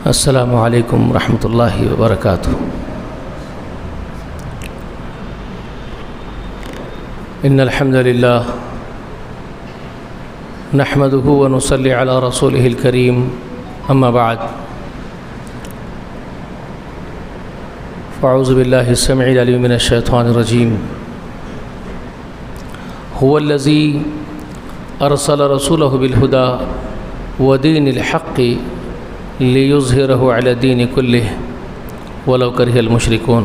السلام علیکم ورحمۃ اللہ وبرکاتہ۔ ان الحمد للہ نحمده ونصلی علی رسوله الکریم، اما بعد فاعوذ باللہ السمیع العلیم من الشیطان الرجیم۔ هو الذی ارسل رسولہ بالہدی ودین الحق لیظہرہ علی الدین کلہ ولو کرہ المشرکون۔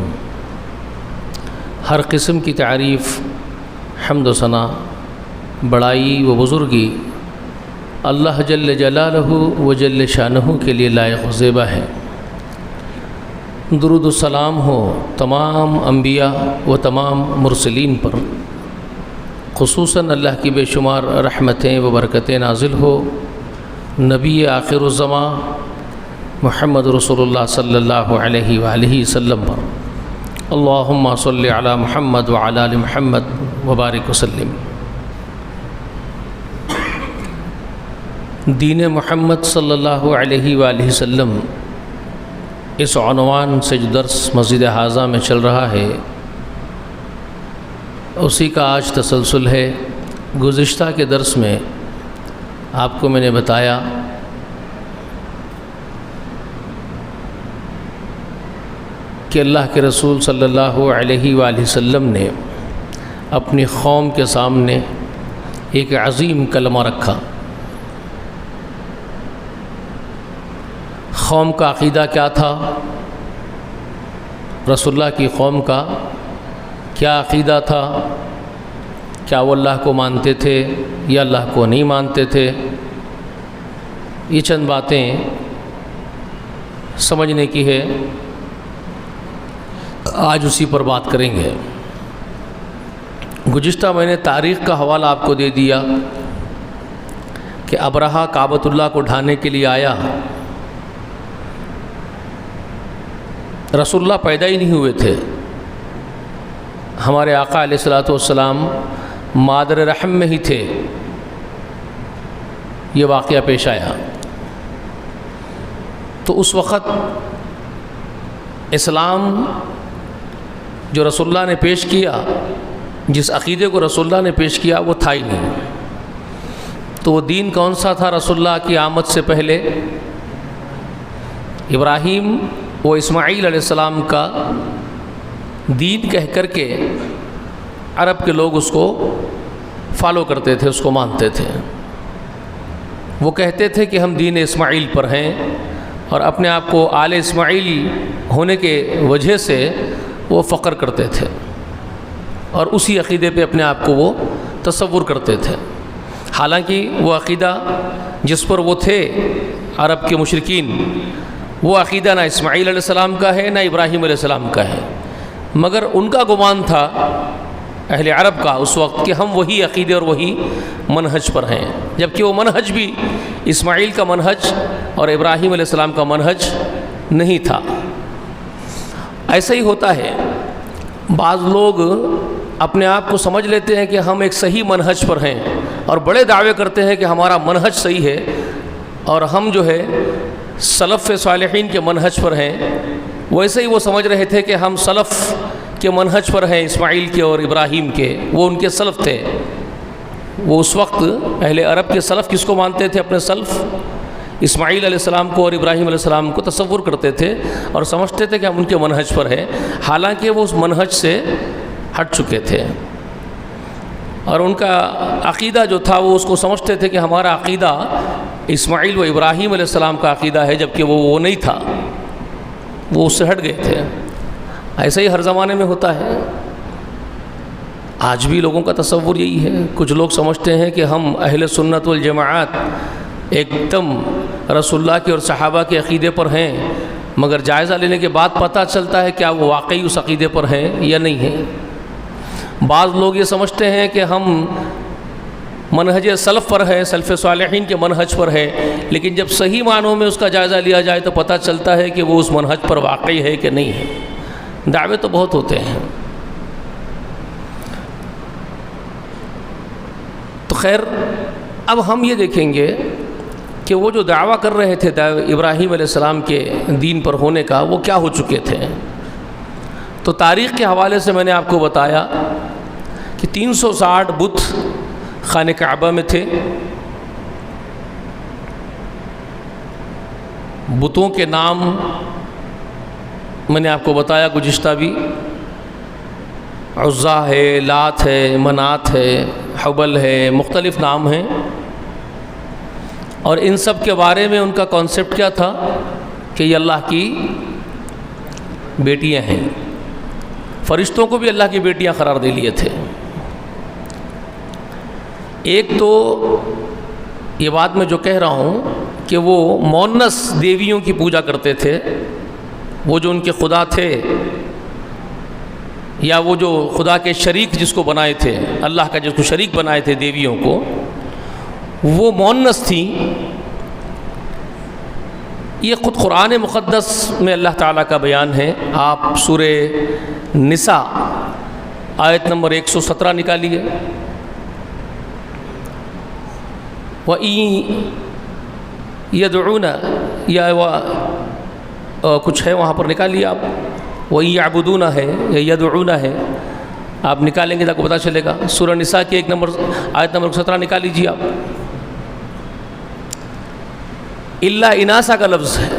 ہر قسم کی تعریف، حمد و ثنا، بڑائی و بزرگی اللہ جل جلالہ و جل شانہ کے لیے لائق و زیبا ہے۔ درود و سلام ہو تمام انبیاء و تمام مرسلین پر، خصوصاً اللہ کی بے شمار رحمتیں و برکتیں نازل ہو نبی آخر الزمان محمد رسول اللہ صلی اللہ علیہ وآلہ وسلم پر۔ اللہم صلی علی محمد وعلی آل محمد وبارک وسلم۔ دین محمد صلی اللہ علیہ وآلہ وسلم، اس عنوان سے جو درس مسجد حاضہ میں چل رہا ہے اسی کا آج تسلسل ہے۔ گزشتہ کے درس میں آپ کو میں نے بتایا کہ اللہ کے رسول صلی اللہ علیہ وآلہ وسلم نے اپنی قوم کے سامنے ایک عظیم کلمہ رکھا۔ قوم کا عقیدہ کیا تھا؟ رسول اللہ کی قوم کا کیا عقیدہ تھا؟ کیا وہ اللہ کو مانتے تھے یا اللہ کو نہیں مانتے تھے؟ یہ چند باتیں سمجھنے کی ہے، آج اسی پر بات کریں گے۔ گزشتہ میں نے تاریخ کا حوالہ آپ کو دے دیا کہ ابرہہ کعبۃ اللہ کو ڈھانے کے لیے آیا، رسول اللہ پیدا ہی نہیں ہوئے تھے، ہمارے آقا علیہ الصلوۃ والسلام مادر رحم میں ہی تھے، یہ واقعہ پیش آیا۔ تو اس وقت اسلام جو رسول اللہ نے پیش کیا، جس عقیدے کو رسول اللہ نے پیش کیا وہ تھا ہی نہیں۔ تو وہ دین کون سا تھا رسول اللہ کی آمد سے پہلے؟ ابراہیم و اسماعیل علیہ السلام کا دین کہہ کر کے عرب کے لوگ اس کو فالو کرتے تھے، اس کو مانتے تھے۔ وہ کہتے تھے کہ ہم دین اسماعیل پر ہیں، اور اپنے آپ کو آل اسماعیل ہونے کے وجہ سے وہ فخر کرتے تھے، اور اسی عقیدے پہ اپنے آپ کو وہ تصور کرتے تھے۔ حالانکہ وہ عقیدہ جس پر وہ تھے عرب کے مشرکین، وہ عقیدہ نہ اسماعیل علیہ السلام کا ہے نہ ابراہیم علیہ السلام کا ہے، مگر ان کا گمان تھا اہل عرب کا اس وقت کہ ہم وہی عقیدے اور وہی منہج پر ہیں، جبکہ وہ منہج بھی اسماعیل کا منہج اور ابراہیم علیہ السلام کا منہج نہیں تھا۔ ایسا ہی ہوتا ہے، بعض لوگ اپنے آپ کو سمجھ لیتے ہیں کہ ہم ایک صحیح منہج پر ہیں اور بڑے دعوے کرتے ہیں کہ ہمارا منہج صحیح ہے، اور ہم جو ہے سلف صالحین کے منہج پر ہیں۔ ویسے ہی وہ سمجھ رہے تھے کہ ہم سلف کے منہج پر ہیں، اسماعیل کے اور ابراہیم کے، وہ ان کے سلف تھے۔ وہ اس وقت اہل عرب کے سلف کس کو مانتے تھے؟ اپنے سلف اسماعیل علیہ السلام کو اور ابراہیم علیہ السلام کو تصور کرتے تھے اور سمجھتے تھے کہ ہم ان کے منہج پر ہیں، حالانکہ وہ اس منہج سے ہٹ چکے تھے، اور ان کا عقیدہ جو تھا وہ اس کو سمجھتے تھے کہ ہمارا عقیدہ اسماعیل و ابراہیم علیہ السلام کا عقیدہ ہے، جبکہ وہ نہیں تھا، وہ اس سے ہٹ گئے تھے۔ ایسا ہی ہر زمانے میں ہوتا ہے، آج بھی لوگوں کا تصور یہی ہے۔ کچھ لوگ سمجھتے ہیں کہ ہم اہل سنت والجماعت ایک دم رسول اللہ کے اور صحابہ کے عقیدے پر ہیں، مگر جائزہ لینے کے بعد پتہ چلتا ہے کیا وہ واقعی اس عقیدے پر ہیں یا نہیں ہیں۔ بعض لوگ یہ سمجھتے ہیں کہ ہم منہج سلف پر ہے، سلف صالحین کے منہج پر ہے، لیکن جب صحیح معنوں میں اس کا جائزہ لیا جائے تو پتہ چلتا ہے کہ وہ اس منہج پر واقعی ہے کہ نہیں ہے۔ دعوے تو بہت ہوتے ہیں۔ تو خیر، اب ہم یہ دیکھیں گے کہ وہ جو دعویٰ کر رہے تھے ابراہیم علیہ السلام کے دین پر ہونے کا، وہ کیا ہو چکے تھے۔ تو تاریخ کے حوالے سے میں نے آپ کو بتایا کہ 360 بت خانہ کعبہ میں تھے۔ بتوں کے نام میں نے آپ کو بتایا گزشتہ بھی، عزا ہے، لات ہے، منات ہے، حبل ہے، مختلف نام ہیں۔ اور ان سب کے بارے میں ان کا کانسیپٹ کیا تھا کہ یہ اللہ کی بیٹیاں ہیں۔ فرشتوں کو بھی اللہ کی بیٹیاں قرار دے لیے تھے۔ ایک تو یہ بات میں جو کہہ رہا ہوں کہ وہ مونس دیویوں کی پوجا کرتے تھے، وہ جو ان کے خدا تھے، یا وہ جو خدا کے شریک جس کو بنائے تھے، اللہ کا جس کو شریک بنائے تھے دیویوں کو، وہ مونس تھیں۔ یہ خود قرآن مقدس میں اللہ تعالیٰ کا بیان ہے۔ آپ سورہ نساء آیت نمبر 117 نکالیے۔ وَإِن يَدْعُونَ، یا کچھ ہے وہاں پر نکالیے آپ، وَإِن يَعْبُدُونَ ہے یا يَدْعُونَ ہے، آپ نکالیں گے تو آپ کو پتہ چلے گا۔ سورہ نساء کی آیت نمبر 17 نکال لیجیے آپ۔ الا اناسا کا لفظ ہے،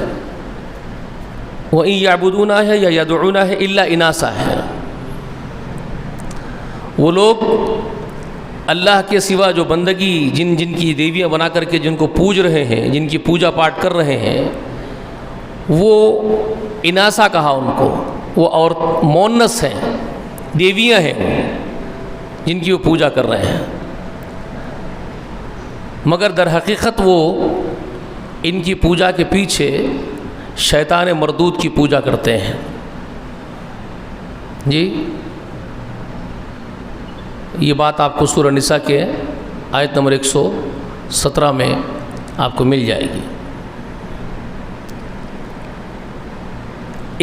وَإِن يَعْبُدُونَ ہے یا يَدْعُونَ ہے، الا اناسا ہے۔ وہ لوگ اللہ کے سوا جو بندگی جن کی دیویاں بنا کر کے جن کو پوج رہے ہیں، جن کی پوجا پاٹ کر رہے ہیں، وہ اناسا کہا ان کو، وہ اور مونس ہیں، دیویاں ہیں جن کی وہ پوجا کر رہے ہیں، مگر در حقیقت وہ ان کی پوجا کے پیچھے شیطان مردود کی پوجا کرتے ہیں۔ جی یہ بات آپ کو سورہ نساء کے آیت نمبر 117 میں آپ کو مل جائے گی۔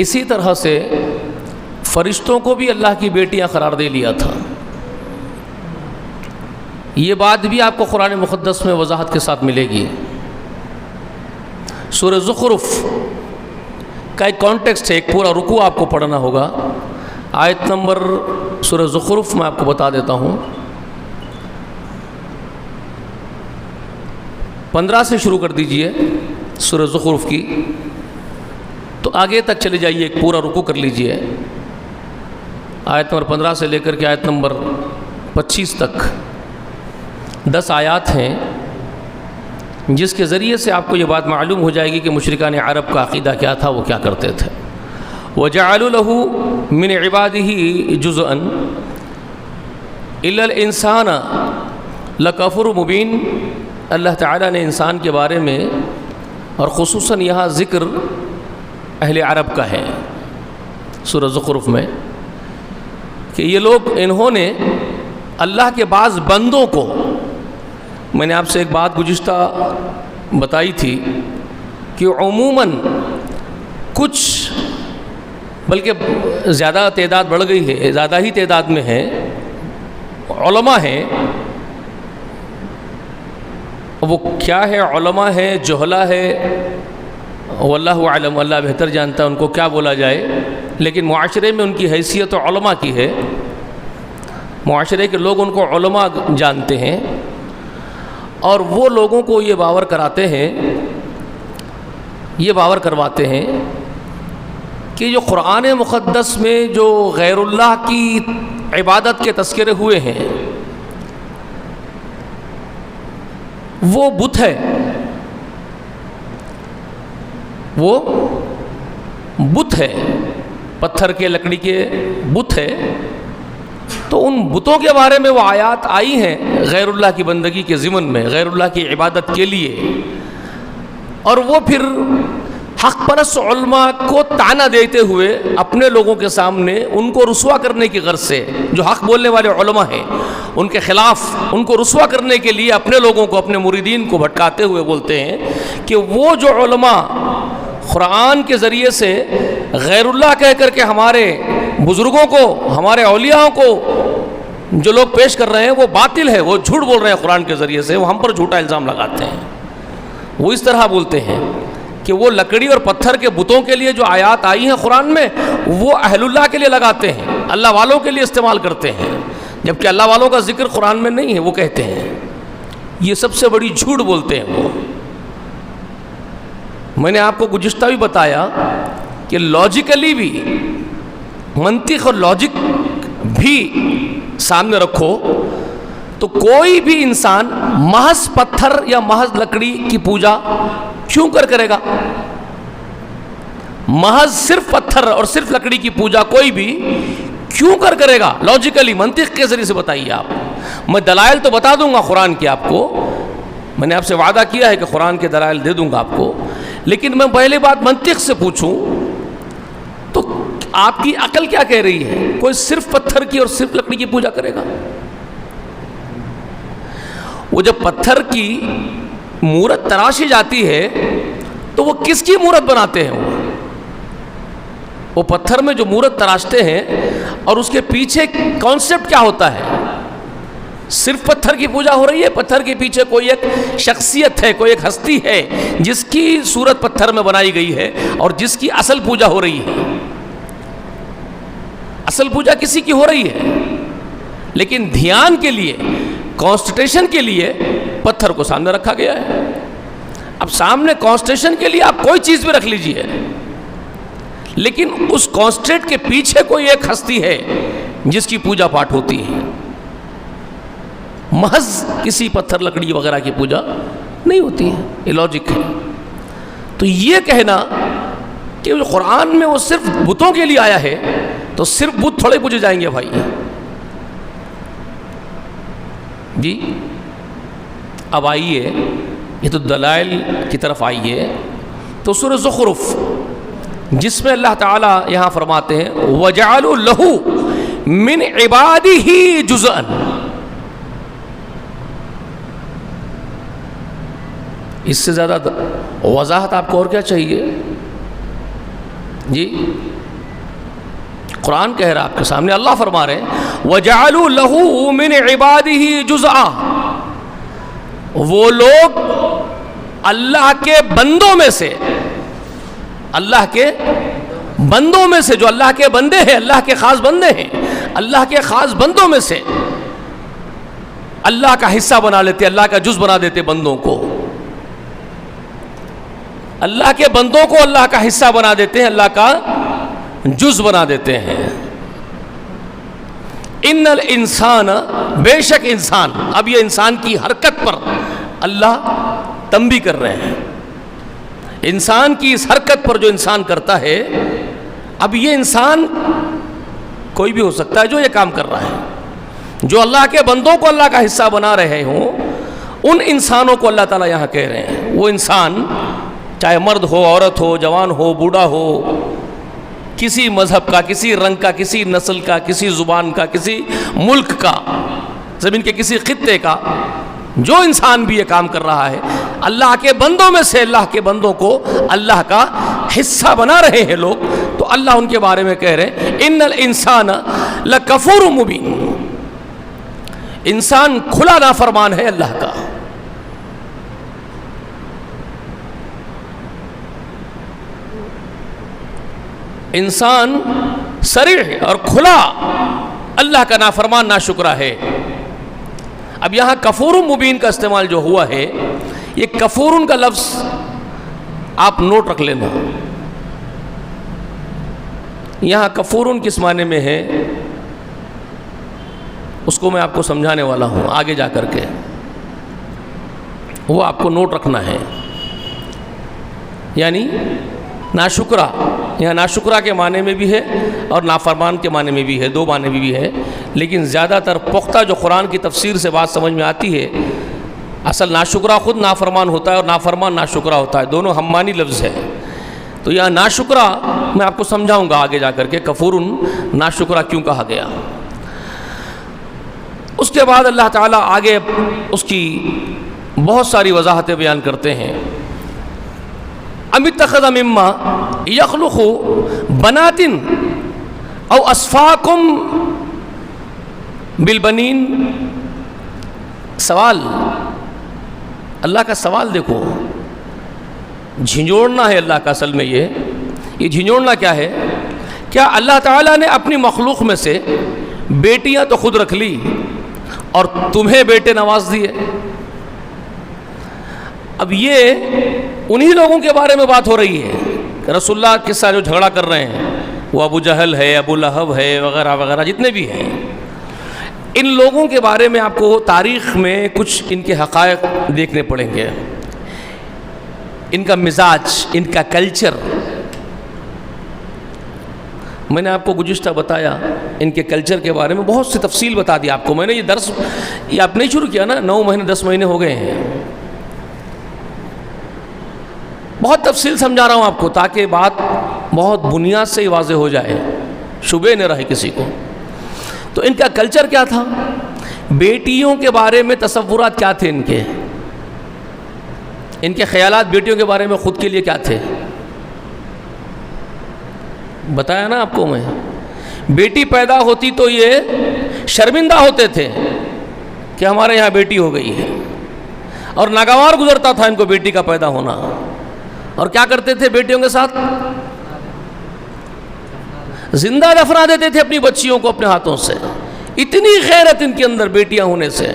اسی طرح سے فرشتوں کو بھی اللہ کی بیٹیاں قرار دے لیا تھا۔ یہ بات بھی آپ کو قرآن مقدس میں وضاحت کے ساتھ ملے گی۔ سورہ زخرف کا ایک کانٹیکسٹ ہے، ایک پورا رکوع آپ کو پڑھنا ہوگا۔ آیت نمبر سورہ زخرف میں آپ کو بتا دیتا ہوں، 15 سے شروع کر دیجئے سورہ زخرف کی، تو آگے تک چلے جائیے، ایک پورا رکوع کر لیجئے۔ آیت نمبر 15 سے لے کر کے آیت نمبر 25 تک 10 آیات ہیں، جس کے ذریعے سے آپ کو یہ بات معلوم ہو جائے گی کہ مشرکان عرب کا عقیدہ کیا تھا، وہ کیا کرتے تھے۔ وَجَعَلُوا لَهُ مِنْ عِبَادِهِ جُزْءًا إِلَّا الْإِنسَانَ لَكَفُرٌ مُبِينٌ۔ اللہ تعالیٰ نے انسان کے بارے میں، اور خصوصاً یہاں ذکر اہل عرب کا ہے سورہ زخرف میں، کہ یہ لوگ انہوں نے اللہ کے بعض بندوں کو، میں نے آپ سے ایک بات گزشتہ بتائی تھی کہ عموماً کچھ، بلکہ زیادہ تعداد بڑھ گئی ہے، زیادہ ہی تعداد میں ہے، علماء ہیں، وہ کیا ہے، علماء ہے، جہلا ہے، واللہ اعلم، اللہ بہتر جانتا ہے ان کو کیا بولا جائے، لیکن معاشرے میں ان کی حیثیت علماء کی ہے، معاشرے کے لوگ ان کو علماء جانتے ہیں، اور وہ لوگوں کو یہ باور کراتے ہیں، یہ باور کرواتے ہیں کہ جو قرآن مقدس میں جو غیر اللہ کی عبادت کے تذکرے ہوئے ہیں وہ بت ہے، وہ بت ہے، پتھر کے، لکڑی کے بت ہے۔ تو ان بتوں کے بارے میں وہ آیات آئی ہیں غیر اللہ کی بندگی کے ضمن میں، غیر اللہ کی عبادت کے لیے، اور وہ پھر حق پرست علماء کو طعنہ دیتے ہوئے اپنے لوگوں کے سامنے ان کو رسوا کرنے کی غرض سے، جو حق بولنے والے علماء ہیں ان کے خلاف ان کو رسوا کرنے کے لیے اپنے لوگوں کو، اپنے مریدین کو بھٹکاتے ہوئے بولتے ہیں کہ وہ جو علماء قرآن کے ذریعے سے غیر اللہ کہہ کر کے ہمارے بزرگوں کو، ہمارے اولیاء کو جو لوگ پیش کر رہے ہیں وہ باطل ہے، وہ جھوٹ بول رہے ہیں قرآن کے ذریعے سے، وہ ہم پر جھوٹا الزام لگاتے ہیں۔ وہ اس طرح بولتے ہیں کہ وہ لکڑی اور پتھر کے بتوں کے لیے جو آیات آئی ہیں قرآن میں وہ اہل اللہ کے لیے لگاتے ہیں، اللہ والوں کے لیے استعمال کرتے ہیں، جبکہ اللہ والوں کا ذکر قرآن میں نہیں ہے، وہ کہتے ہیں یہ سب سے بڑی جھوٹ بولتے ہیں وہ۔ میں نے آپ کو گزشتہ بھی بتایا کہ لاجیکلی بھی، منطق اور لاجک بھی سامنے رکھو تو کوئی بھی انسان محض پتھر یا محض لکڑی کی پوجا کیوں کرے گا؟ محض صرف پتھر اور صرف لکڑی کی پوجا کوئی بھی کیوں کرے گا؟ لاجیکلی، منطق کے ذریعے سے بتائیے آپ۔ میں دلائل تو بتا دوں گا قرآن کی آپ کو، میں نے آپ سے وعدہ کیا ہے کہ قرآن کے دلائل دے دوں گا آپ کو، لیکن میں پہلے بات منطق سے پوچھوں تو آپ کی عقل کیا کہہ رہی ہے؟ کوئی صرف پتھر کی اور صرف لکڑی کی پوجا کرے گا؟ وہ جب پتھر کی مورت تراشی جاتی ہے تو وہ کس کی مورت بناتے ہیں؟ وہ پتھر میں جو مورت تراشتے ہیں اور اس کے پیچھے کانسیپٹ کیا ہوتا ہے؟ صرف پتھر کی پوجا ہو رہی ہے؟ پتھر کے پیچھے کوئی ایک شخصیت ہے، کوئی ایک ہستی ہے جس کی صورت پتھر میں بنائی گئی ہے اور جس کی اصل پوجا ہو رہی ہے۔ اصل پوجا کسی کی ہو رہی ہے، لیکن دھیان کے لیے، کانسنٹریشن کے لیے پتھر کو سامنے رکھا گیا ہے۔ اب سامنے کانسنٹریشن کے لیے آپ کوئی چیز بھی رکھ لیجئے، لیکن اس کانسنٹریٹ کے پیچھے کوئی ایک ہستی ہے جس کی پوجا پاٹ ہوتی ہے، محض کسی پتھر لکڑی وغیرہ کی پوجا نہیں ہوتی ہے۔ یہ لاجک ہے۔ تو یہ کہنا کہ قرآن میں وہ صرف بتوں کے لیے آیا ہے تو صرف بت تھوڑے پوجے جائیں گے بھائی جی۔ اب آئیے، یہ تو دلائل کی طرف آئیے تو سورہ زخرف جس میں اللہ تعالیٰ یہاں فرماتے ہیں وَجَعَلُوا لَهُ مِنْ عِبَادِهِ جُزْءًا، اس سے زیادہ وضاحت آپ کو اور کیا چاہیے جی؟ قرآن کہہ رہا آپ کے سامنے، اللہ فرما رہے ہیں وَجَعَلُوا لَهُ مِنْ عِبَادِهِ جُزْءًا، وہ لوگ اللہ کے بندوں میں سے، اللہ کے بندوں میں سے، جو اللہ کے بندے ہیں، اللہ کے خاص بندے ہیں، اللہ کے خاص بندوں میں سے اللہ کا حصہ بنا لیتے، اللہ کا جز بنا دیتے بندوں کو، اللہ کے بندوں کو اللہ کا حصہ بنا دیتے ہیں، اللہ کا جز بنا دیتے ہیں۔ ان الانسان، بے شک انسان، اب یہ انسان کی حرکت پر اللہ تنبیہ کر رہے ہیں، انسان کی اس حرکت پر جو انسان کرتا ہے، اب یہ انسان کوئی بھی ہو سکتا ہے جو یہ کام کر رہا ہے، جو اللہ کے بندوں کو اللہ کا حصہ بنا رہے ہوں، ان انسانوں کو اللہ تعالیٰ یہاں کہہ رہے ہیں۔ وہ انسان چاہے مرد ہو، عورت ہو، جوان ہو، بوڑھا ہو، کسی مذہب کا، کسی رنگ کا، کسی نسل کا، کسی زبان کا، کسی ملک کا، زمین کے کسی خطے کا، جو انسان بھی یہ کام کر رہا ہے، اللہ کے بندوں میں سے اللہ کے بندوں کو اللہ کا حصہ بنا رہے ہیں لوگ، تو اللہ ان کے بارے میں کہہ رہے ہیں ان الانسان لکفور مبین، انسان کھلا نافرمان ہے اللہ کا۔ انسان صریح اور کھلا اللہ کا نافرمان ناشکرا ہے۔ اب یہاں کفور مبین کا استعمال جو ہوا ہے، یہ کفور کا لفظ آپ نوٹ رکھ لینا، یہاں کفور کس معنی میں ہے اس کو میں آپ کو سمجھانے والا ہوں آگے جا کر کے، وہ آپ کو نوٹ رکھنا ہے۔ یعنی ناشکرا، یہاں ناشکرا کے معنی میں بھی ہے اور نافرمان کے معنی میں بھی ہے، دو معنی میں بھی ہے، لیکن زیادہ تر پختہ جو قرآن کی تفسیر سے بات سمجھ میں آتی ہے، اصل ناشکرا خود نافرمان ہوتا ہے اور نافرمان ناشکرا ہوتا ہے، دونوں ہم معنی لفظ ہے۔ تو یہاں ناشکرا میں آپ کو سمجھاؤں گا آگے جا کر کے کفور ناشکرا کیوں کہا گیا۔ اس کے بعد اللہ تعالیٰ آگے اس کی بہت ساری وضاحتیں بیان کرتے ہیں۔ ام اتخذ مما یخلق بنات او اصفاکم بالبنین، سوال، اللہ کا سوال دیکھو، جھنجھوڑنا ہے اللہ کا اصل میں یہ جھنجھوڑنا کیا ہے؟ کیا اللہ تعالیٰ نے اپنی مخلوق میں سے بیٹیاں تو خود رکھ لی اور تمہیں بیٹے نواز دیے؟ اب یہ انہی لوگوں کے بارے میں بات ہو رہی ہے کہ رسول اللہ کے ساتھ جو جھگڑا کر رہے ہیں وہ ابو جہل ہے، ابو لہب ہے، وغیرہ وغیرہ جتنے بھی ہیں، ان لوگوں کے بارے میں آپ کو تاریخ میں کچھ ان کے حقائق دیکھنے پڑیں گے، ان کا مزاج، ان کا کلچر۔ میں نے آپ کو گزشتہ بتایا ان کے کلچر کے بارے میں، بہت سی تفصیل بتا دی آپ کو میں نے۔ یہ درس یہ آپ نہیں شروع کیا نا، 9 مہینے 10 مہینے ہو گئے ہیں، بہت تفصیل سمجھا رہا ہوں آپ کو تاکہ بات بہت بنیاد سے ہی واضح ہو جائے، شبہ نہ رہے کسی کو۔ تو ان کا کلچر کیا تھا؟ بیٹیوں کے بارے میں تصورات کیا تھے ان کے خیالات بیٹیوں کے بارے میں خود کے لیے کیا تھے؟ بتایا نا آپ کو میں، بیٹی پیدا ہوتی تو یہ شرمندہ ہوتے تھے کہ ہمارے یہاں بیٹی ہو گئی ہے، اور ناگوار گزرتا تھا ان کو بیٹی کا پیدا ہونا، اور کیا کرتے تھے بیٹیوں کے ساتھ؟ زندہ دفنا دیتے تھے اپنی بچیوں کو اپنے ہاتھوں سے۔ اتنی غیرت ان کے اندر بیٹیاں ہونے سے،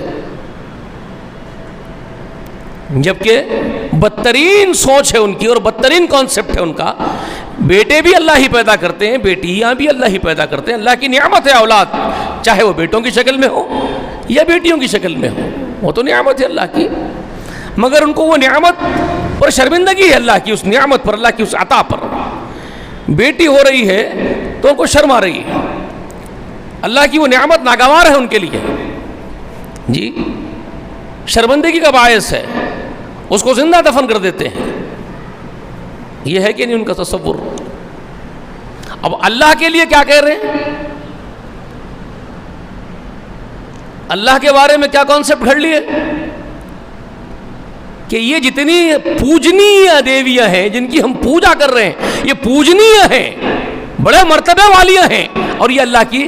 جبکہ بدترین سوچ ہے ان کی اور بدترین کانسیپٹ ہے ان کا۔ بیٹے بھی اللہ ہی پیدا کرتے ہیں، بیٹیاں بھی اللہ ہی پیدا کرتے ہیں، اللہ کی نعمت ہے اولاد، چاہے وہ بیٹوں کی شکل میں ہو یا بیٹیوں کی شکل میں ہو، وہ تو نعمت ہے اللہ کی، مگر ان کو وہ نعمت پر شرمندگی ہے اللہ کی، اس نعمت پر، اللہ کی اس عطا پر۔ بیٹی ہو رہی ہے تو ان کو شرم آ رہی ہے، اللہ کی وہ نعمت ناگوار ہے ان کے لیے، جی شرمندگی کا باعث ہے، اس کو زندہ دفن کر دیتے ہیں۔ یہ ہے کہ نہیں ان کا تصور؟ اب اللہ کے لیے کیا کہہ رہے ہیں؟ اللہ کے بارے میں کیا کانسیپٹ گھڑ لیے کہ یہ جتنی پوجنیہ دیویاں ہیں جن کی ہم پوجا کر رہے ہیں، یہ پوجنیہ ہیں، بڑے مرتبے والیاں ہیں، اور یہ اللہ کی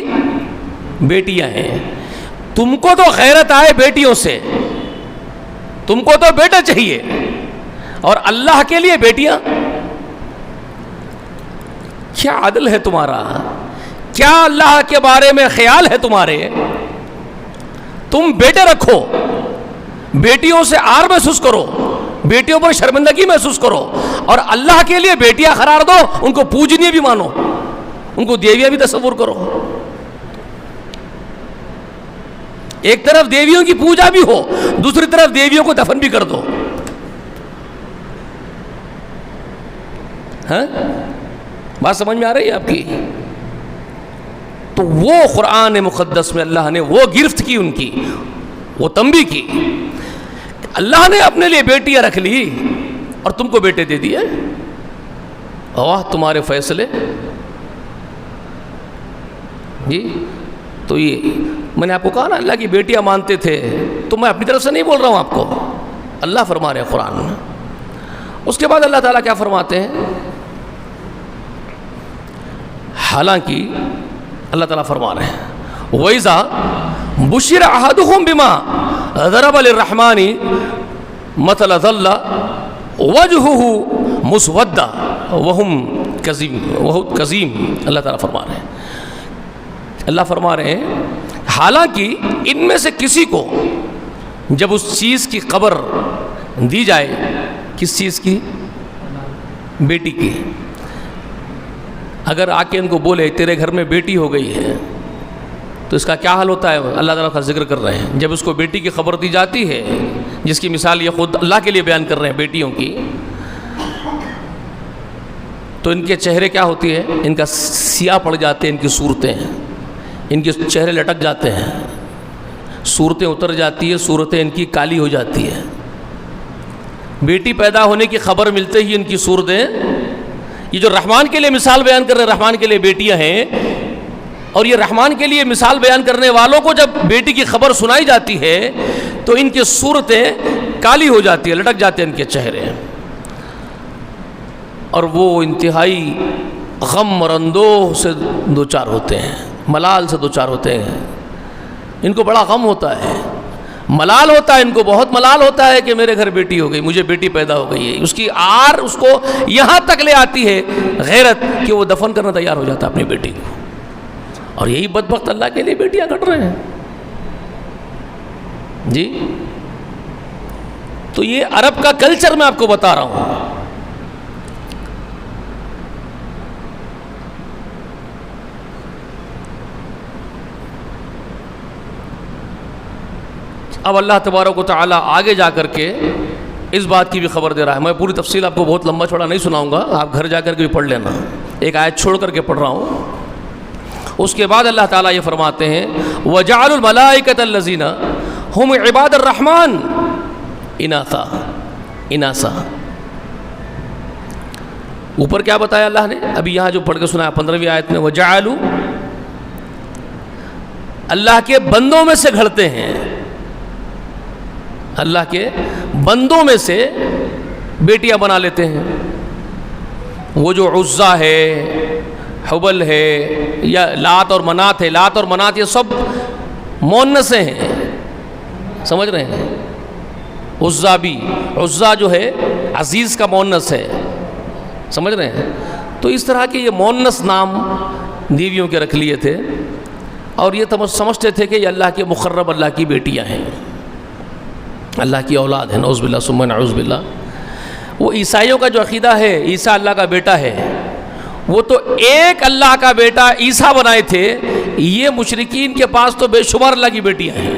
بیٹیاں ہیں۔ تم کو تو غیرت آئے بیٹیوں سے، تم کو تو بیٹا چاہیے، اور اللہ کے لیے بیٹیاں؟ کیا عدل ہے تمہارا؟ کیا اللہ کے بارے میں خیال ہے تمہارے؟ تم بیٹے رکھو، بیٹیوں سے آر محسوس کرو، بیٹیوں پر شرمندگی محسوس کرو، اور اللہ کے لیے بیٹیاں قرار دو، ان کو پوجنیہ بھی مانو، ان کو دیویاں بھی تصور کرو۔ ایک طرف دیویوں کی پوجا بھی ہو، دوسری طرف دیویوں کو دفن بھی کر دو۔ ہاں بات سمجھ میں آ رہی ہے آپ کی؟ تو وہ قرآن مقدس میں اللہ نے وہ گرفت کی، ان کی وہ تنبیہ کی۔ اللہ نے اپنے لیے بیٹیاں رکھ لی اور تم کو بیٹے دے دیے، واہ تمہارے فیصلے۔ جی تو یہ میں نے آپ کو کہا نا اللہ کی بیٹیاں مانتے تھے، تو میں اپنی طرف سے نہیں بول رہا ہوں آپ کو، اللہ فرما رہے ہیں قرآن میں۔ اس کے بعد اللہ تعالیٰ کیا فرماتے ہیں؟ حالانکہ اللہ تعالیٰ فرما رہے ہیں وَإِذَا بُشِّرَ أَحَدُهُمْ بِمَا ضَرَبَ لِلرَّحْمَنِ مَثَلًا ظَلَّ وَجْهُهُ مُسْوَدًّا وَهُوَ كَظِيمٌ۔ اللہ تعالیٰ فرما رہے ہیں، اللہ فرما رہے ہیں حالانکہ ان میں سے کسی کو جب اس چیز کی خبر دی جائے، کس چیز کی؟ بیٹی کی، اگر آ کے ان کو بولے تیرے گھر میں بیٹی ہو گئی ہے تو اس کا کیا حال ہوتا ہے؟ اللہ تعالیٰ کا ذکر کر رہے ہیں۔ جب اس کو بیٹی کی خبر دی جاتی ہے، جس کی مثال یہ خود اللہ کے لیے بیان کر رہے ہیں بیٹیوں کی، تو ان کے چہرے کیا ہوتی ہے؟ ان کا سیاہ پڑ جاتے ہیں، ان کی صورتیں، ان کے چہرے لٹک جاتے ہیں، صورتیں اتر جاتی ہے، صورتیں ان کی کالی ہو جاتی ہے۔ بیٹی پیدا ہونے کی خبر ملتے ہی ان کی صورتیں، یہ جو رحمان کے لیے مثال بیان کر رہے ہیں، رحمان کے لیے بیٹیاں ہیں، اور یہ رحمان کے لیے مثال بیان کرنے والوں کو جب بیٹی کی خبر سنائی جاتی ہے تو ان کی صورتیں کالی ہو جاتی ہیں، لٹک جاتے ہیں ان کے چہرے، اور وہ انتہائی غم اور اندوہ سے دوچار ہوتے ہیں، ملال سے دوچار ہوتے ہیں، ان کو بڑا غم ہوتا ہے، ملال ہوتا ہے، ان کو بہت ملال ہوتا ہے کہ میرے گھر بیٹی ہو گئی، مجھے بیٹی پیدا ہو گئی ہے. اس کی آر اس کو یہاں تک لے آتی ہے غیرت کہ وہ دفن کرنا تیار ہو جاتا ہے اپنی بیٹی کو. اور یہی بدبخت اللہ کے لیے بیٹیاں کٹ رہے ہیں جی. تو یہ عرب کا کلچر میں آپ کو بتا رہا ہوں. اب اللہ تبارک و تعالیٰ آگے جا کر کے اس بات کی بھی خبر دے رہا ہے. میں پوری تفصیل آپ کو بہت لمبا چوڑا نہیں سناؤں گا، آپ گھر جا کر کے بھی پڑھ لینا. ایک آیت چھوڑ کر کے پڑھ رہا ہوں. اس کے بعد اللہ تعالیٰ یہ فرماتے ہیں وَجَعَلُوا الْمَلَائِكَةَ الَّذِينَ هُمْ عِبَادُ الرَّحْمَنِ اناثا. اوپر کیا بتایا اللہ نے؟ ابھی یہاں جو پڑھ کے سنایا 15ویں آیت میں وَجَعَلُوا، اللہ کے بندوں میں سے گھڑتے ہیں، اللہ کے بندوں میں سے بیٹیاں بنا لیتے ہیں. وہ جو عزا ہے، حبل ہے، یا لات اور منات ہے. لات اور منات یہ سب مؤنثیں ہیں، سمجھ رہے ہیں؟ عزا بھی، عزا جو ہے عزیز کا مؤنث ہے، سمجھ رہے ہیں؟ تو اس طرح کے یہ مؤنث نام دیویوں کے رکھ لیے تھے اور یہ سمجھتے تھے کہ یہ اللہ کے مقرب، اللہ کی بیٹیاں ہیں، اللہ کی اولاد ہے. نعوذ باللہ ثم نعوذ باللہ. وہ عیسائیوں کا جو عقیدہ ہے عیسیٰ اللہ کا بیٹا ہے، وہ تو ایک اللہ کا بیٹا عیسیٰ بنائے تھے. یہ مشرکین کے پاس تو بے شمار اللہ کی بیٹیاں ہیں،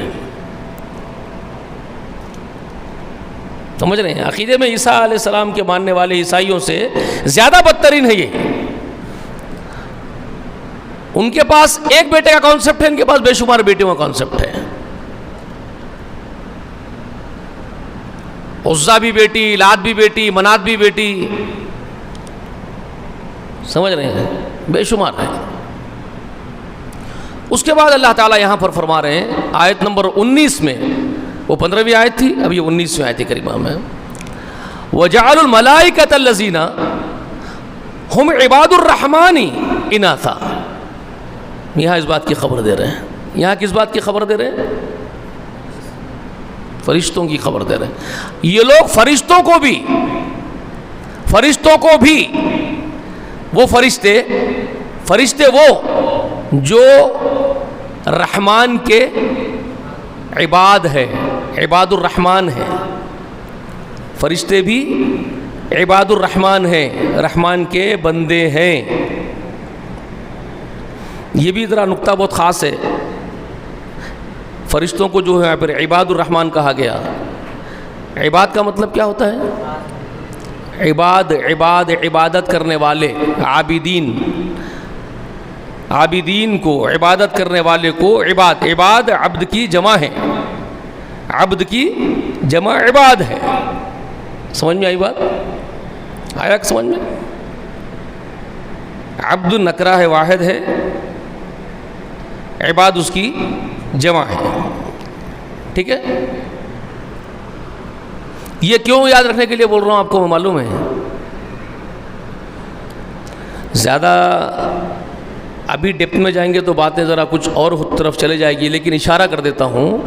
سمجھ رہے ہیں؟ عقیدے میں عیسیٰ علیہ السلام کے ماننے والے عیسائیوں سے زیادہ بدترین ہے یہ. ان کے پاس ایک بیٹے کا کانسیپٹ ہے، ان کے پاس بے شمار بیٹیوں کا کانسیپٹ ہے. عزا بھی بیٹی، لات بھی بیٹی، منات بھی بیٹی، سمجھ رہے ہیں؟ بے شمار ہے. اس کے بعد اللہ تعالیٰ یہاں پر فرما رہے ہیں آیت نمبر 19 میں، وہ 15ویں آیت تھی، اب یہ 19ویں آیت کریمہ میں وَجَعَلُوا الْمَلَائِكَةَ الَّذِينَ هُمْ عِبَادُ الرَّحْمَنِ اناثا. یہاں اس بات کی خبر دے رہے ہیں. یہاں کس بات کی خبر دے رہے ہیں؟ فرشتوں کی خبر دے رہے ہیں. یہ لوگ فرشتوں کو بھی وہ فرشتے وہ جو رحمان کے عباد ہے، عباد الرحمن ہے. فرشتے بھی عباد الرحمن ہیں، رحمان کے بندے ہیں. یہ بھی ذرا نقطہ بہت خاص ہے. فرشتوں کو جو ہے پھر عباد الرحمن کہا گیا. عباد کا مطلب کیا ہوتا ہے؟ عبادت کرنے والے، عابدین کو، عبادت کرنے والے کو عباد عبد کی جمع ہے، عبد کی جمع عباد ہے. سمجھ میں آئی بات؟ آیا کہ سمجھ میں؟ عبد نکرہ ہے، واحد ہے، عباد اس کی جمع ہے. ٹھیک ہے؟ یہ کیوں یاد رکھنے کے لیے بول رہا ہوں آپ کو معلوم ہے؟ زیادہ ابھی ڈیپتھ میں جائیں گے تو باتیں ذرا کچھ اور طرف چلے جائے گی، لیکن اشارہ کر دیتا ہوں.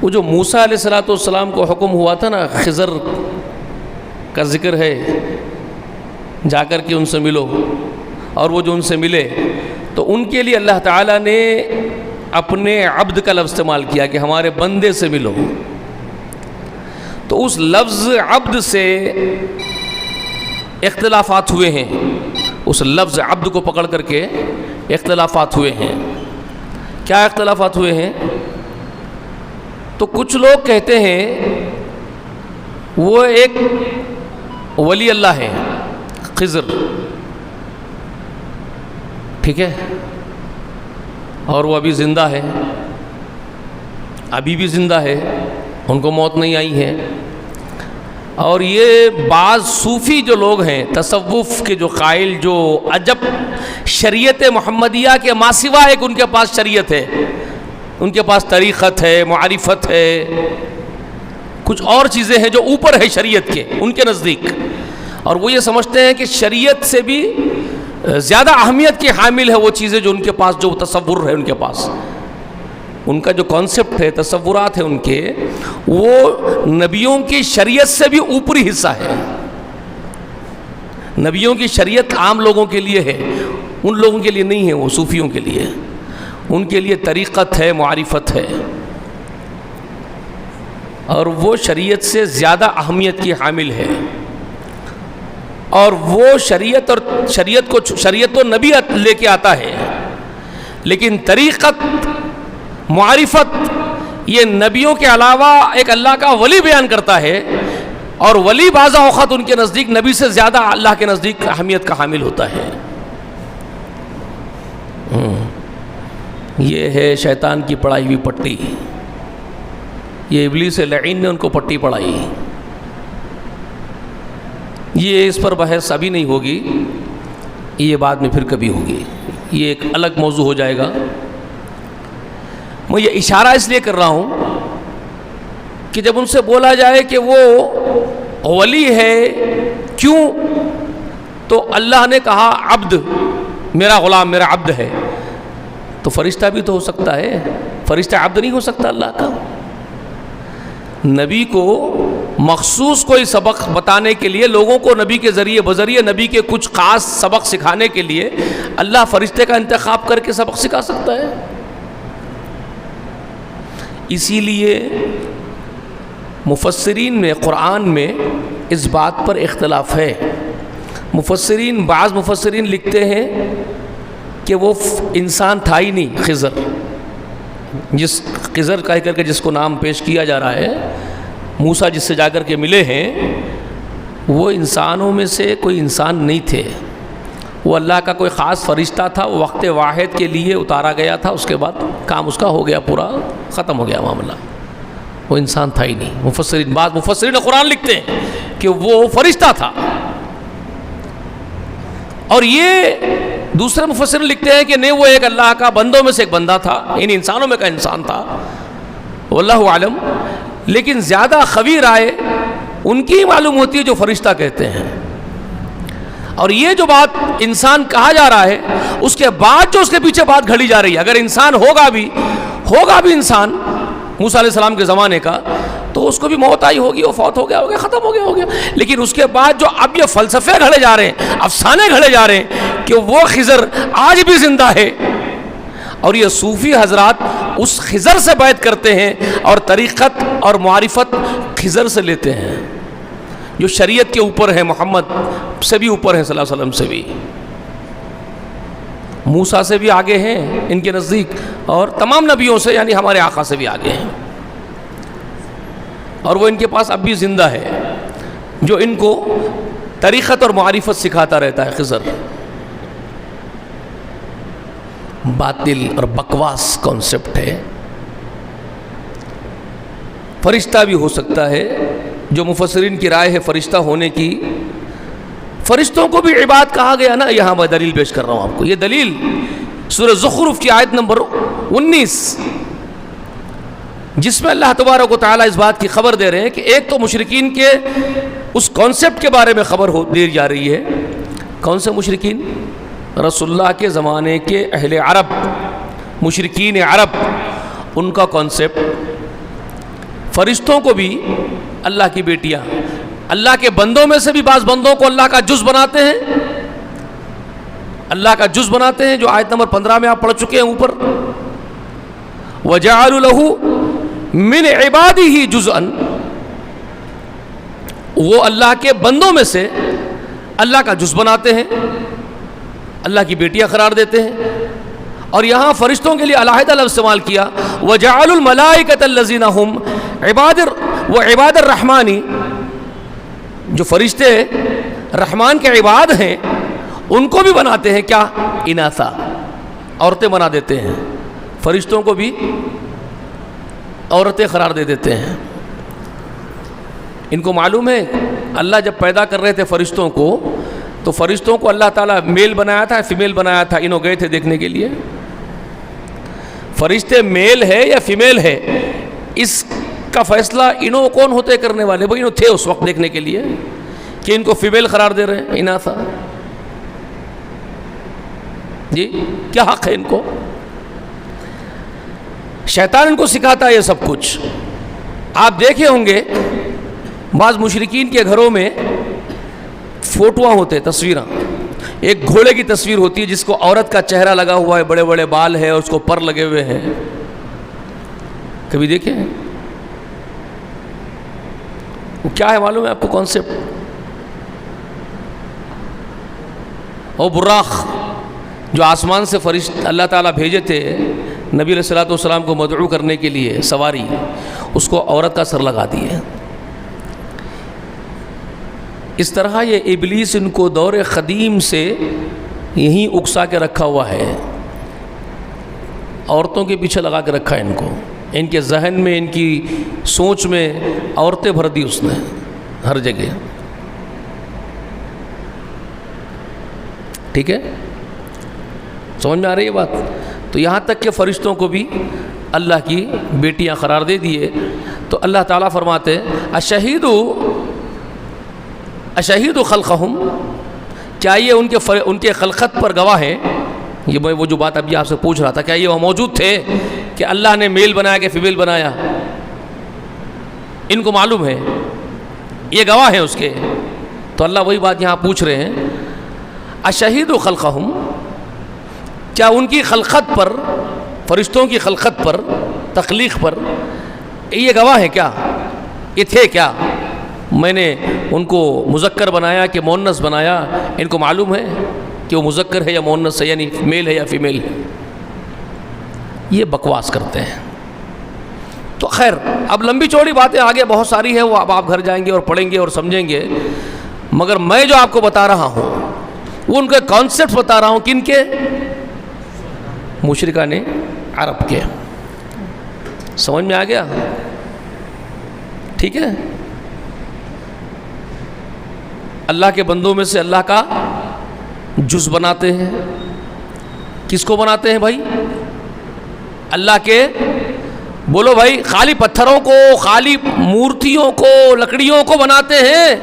وہ جو موسیٰ علیہ السلام کو حکم ہوا تھا نا، خضر کا ذکر ہے، جا کر کے ان سے ملو، اور وہ جو ان سے ملے تو ان کے لیے اللہ تعالیٰ نے اپنے عبد کا لفظ استعمال کیا کہ ہمارے بندے سے ملو. تو اس لفظ عبد سے اختلافات ہوئے ہیں، اس لفظ عبد کو پکڑ کر کے اختلافات ہوئے ہیں. کیا اختلافات ہوئے ہیں؟ تو کچھ لوگ کہتے ہیں وہ ایک ولی اللہ ہے، خضر، ٹھیک ہے، اور وہ ابھی زندہ ہے، ابھی بھی زندہ ہے، ان کو موت نہیں آئی ہے. اور یہ بعض صوفی جو لوگ ہیں، تصوف کے جو قائل، جو عجب شریعت محمدیہ کے ماسوا ایک ان کے پاس شریعت ہے، ان کے پاس طریقت ہے، معرفت ہے، کچھ اور چیزیں ہیں جو اوپر ہے شریعت کے ان کے نزدیک. اور وہ یہ سمجھتے ہیں کہ شریعت سے بھی زیادہ اہمیت کی حامل ہے وہ چیزیں جو ان کے پاس، جو تصور ہے ان کے پاس. ان کا جو کانسیپٹ ہے، تصورات ہیں ان کے، وہ نبیوں کی شریعت سے بھی اوپری حصہ ہے۔ نبیوں کی شریعت عام لوگوں کے لیے ہے، ان لوگوں کے لیے نہیں ہے، وہ صوفیوں کے لیے، ان کے لیے طریقت ہے، معرفت ہے، اور وہ شریعت سے زیادہ اہمیت کی حامل ہے۔ اور وہ شریعت تو نبی لے کے آتا ہے، لیکن طریقت، معرفت، یہ نبیوں کے علاوہ ایک اللہ کا ولی بیان کرتا ہے، اور ولی بعض اوقات ان کے نزدیک نبی سے زیادہ اللہ کے نزدیک اہمیت کا حامل ہوتا ہے۔ یہ ہے شیطان کی پڑھائی ہوئی پٹی، یہ ابلیس لعین نے ان کو پٹی پڑھائی۔ یہ اس پر بحث ابھی نہیں ہوگی، یہ بعد میں پھر کبھی ہوگی، یہ ایک الگ موضوع ہو جائے گا۔ میں یہ اشارہ اس لیے کر رہا ہوں کہ جب ان سے بولا جائے کہ وہ ولی ہے، کیوں؟ تو اللہ نے کہا عبد، میرا غلام، میرا عبد ہے، تو فرشتہ بھی تو ہو سکتا ہے، فرشتہ عبد نہیں ہو سکتا اللہ کا؟ نبی کو مخصوص کوئی سبق بتانے کے لیے، لوگوں کو نبی کے ذریعے بذریعہ نبی کے کچھ خاص سبق سکھانے کے لیے اللہ فرشتے کا انتخاب کر کے سبق سکھا سکتا ہے۔ اسی لیے مفسرین میں، قرآن میں اس بات پر اختلاف ہے۔ بعض مفسرین لکھتے ہیں کہ وہ انسان تھا ہی نہیں، خضر، جس خضر کہہ کر کے جس کو نام پیش کیا جا رہا ہے، موسیٰ جس سے جا کر کے ملے ہیں، وہ انسانوں میں سے کوئی انسان نہیں تھے، وہ اللہ کا کوئی خاص فرشتہ تھا، وہ وقت واحد کے لیے اتارا گیا تھا، اس کے بعد کام اس کا ہو گیا، پورا ختم ہو گیا معاملہ، وہ انسان تھا ہی نہیں۔ بعض مفسرین قرآن لکھتے ہیں کہ وہ فرشتہ تھا، اور یہ دوسرے مفسرین لکھتے ہیں کہ نہیں، وہ ایک اللہ کا بندوں میں سے ایک بندہ تھا، ان انسانوں میں کا انسان تھا، واللہ عالم۔ لیکن زیادہ خوی رائے ان کی معلوم ہوتی ہے جو فرشتہ کہتے ہیں۔ اور یہ جو بات انسان کہا جا رہا ہے، اس کے بعد جو اس کے پیچھے بات گھڑی جا رہی ہے، اگر انسان ہوگا بھی انسان موسیٰ علیہ السلام کے زمانے کا، تو اس کو بھی موت آئی ہوگی، وہ فوت ہو گیا، ختم ہو گیا۔ لیکن اس کے بعد جو اب یہ فلسفے گھڑے جا رہے ہیں، افسانے گھڑے جا رہے ہیں کہ وہ خضر آج بھی زندہ ہے، اور یہ صوفی حضرات اس خضر سے بیعت کرتے ہیں، اور طریقت اور معرفت خضر سے لیتے ہیں، جو شریعت کے اوپر ہے، محمد سے بھی اوپر ہے، صلی اللہ علیہ وسلم سے بھی، موسیٰ سے بھی آگے ہیں ان کے نزدیک، اور تمام نبیوں سے، یعنی ہمارے آقا سے بھی آگے ہیں، اور وہ ان کے پاس اب بھی زندہ ہے، جو ان کو طریقت اور معرفت سکھاتا رہتا ہے، خضر۔ باطل اور بکواس کانسیپٹ ہے۔ فرشتہ بھی ہو سکتا ہے، جو مفسرین کی رائے ہے فرشتہ ہونے کی، فرشتوں کو بھی عباد کہا گیا نا، یہاں میں دلیل پیش کر رہا ہوں آپ کو، یہ دلیل سورہ زخرف کی آیت نمبر 19، جس میں اللہ تبارک و تعالیٰ اس بات کی خبر دے رہے ہیں کہ ایک تو مشرکین کے اس کانسیپٹ کے بارے میں خبر دی جا رہی ہے۔ کون سے مشرکین؟ رسول اللہ کے زمانے کے اہل عرب، مشرکین عرب، ان کا کانسیپٹ فرشتوں کو بھی اللہ کی بیٹیاں، اللہ کے بندوں میں سے بھی بعض بندوں کو اللہ کا جز بناتے ہیں، اللہ کا جز بناتے ہیں، جو آیت نمبر 15 میں آپ پڑھ چکے ہیں اوپر، وَجَعَلُوا لَهُ مِنْ عِبَادِهِ جُزْءًا، وہ اللہ کے بندوں میں سے اللہ کا جز بناتے ہیں، اللہ کی بیٹیاں قرار دیتے ہیں۔ اور یہاں فرشتوں کے لیے علیحدہ لفظ استعمال کیا، وَجَعَلُوا الْمَلَائِكَةَ الَّذِينَ هُمْ عِبَادُ الرَّحْمَنِ، جو فرشتے رحمان کے عباد ہیں ان کو بھی بناتے ہیں کیا؟ اناثا، عورتیں بنا دیتے ہیں، فرشتوں کو بھی عورتیں قرار دے دیتے ہیں۔ ان کو معلوم ہے اللہ جب پیدا کر رہے تھے فرشتوں کو، تو فرشتوں کو اللہ تعالیٰ میل بنایا تھا، فیمیل بنایا تھا، انہوں گئے تھے دیکھنے کے لیے، فرشتے میل ہے یا فیمیل ہے، اس کا فیصلہ انہوں کون ہوتے کرنے والے؟ وہ انہوں تھے اس وقت دیکھنے کے لیے کہ ان کو فیمیل قرار دے رہے ہیں، اناثا، جی کیا حق ہے ان کو؟ شیطان ان کو سکھاتا ہے یہ سب کچھ. آپ دیکھے ہوں گے بعض مشرکین کے گھروں میں فوٹواں ہوتے، تصویراں. ایک گھوڑے کی تصویر ہوتی ہے جس کو عورت کا چہرہ لگا ہوا ہے، بڑے بڑے بال ہے اور اس کو پر لگے ہوئے ہیں. کبھی دیکھے ہیں؟ وہ کیا ہے معلوم ہے آپ کو کانسیپٹ؟ وہ براق جو آسمان سے فرشتہ اللہ تعالیٰ بھیجے تھے نبی علیہ الصلوۃ والسلام کو مدعو کرنے کے لیے، سواری، اس کو عورت کا سر لگا دیے. اس طرح یہ ابلیس ان کو دور قدیم سے یہیں اکسا کے رکھا ہوا ہے، عورتوں کے پیچھے لگا کے رکھا ہے ان کو. ان کے ذہن میں، ان کی سوچ میں عورتیں بھر دی اس نے ہر جگہ. ٹھیک ہے، سمجھ میں آ رہی ہے بات؟ تو یہاں تک کہ فرشتوں کو بھی اللہ کی بیٹیاں قرار دے دیے. تو اللہ تعالیٰ فرماتے اشہید خلقہم، کیا یہ ان کے خلقت پر گواہ ہیں؟ یہ وہ جو بات ابھی آپ سے پوچھ رہا تھا، کیا یہ وہ موجود تھے کہ اللہ نے میل بنایا کہ فیمیل بنایا؟ ان کو معلوم ہے، یہ گواہ ہیں اس کے. تو اللہ وہی بات یہاں پوچھ رہے ہیں، اشہید خلقہم، کیا ان کی خلقت پر، فرشتوں کی خلقت پر، تخلیق پر یہ گواہ ہے کیا؟ یہ تھے کیا؟ میں نے ان کو مذکر بنایا کہ مؤنث بنایا، ان کو معلوم ہے کہ وہ مذکر ہے یا مؤنث ہے، یعنی میل ہے یا فیمیل ہے؟ یہ بکواس کرتے ہیں. تو خیر، اب لمبی چوڑی باتیں آگے بہت ساری ہیں، وہ اب آپ گھر جائیں گے اور پڑھیں گے اور سمجھیں گے. مگر میں جو آپ کو بتا رہا ہوں وہ ان کے کانسیپٹ بتا رہا ہوں. کن کے؟ مشرکان عرب کے. سمجھ میں آ گیا؟ ٹھیک ہے. اللہ کے بندوں میں سے اللہ کا جز بناتے ہیں. کس کو بناتے ہیں بھائی؟ اللہ کے. بولو بھائی، خالی پتھروں کو، خالی مورتیوں کو، لکڑیوں کو بناتے ہیں،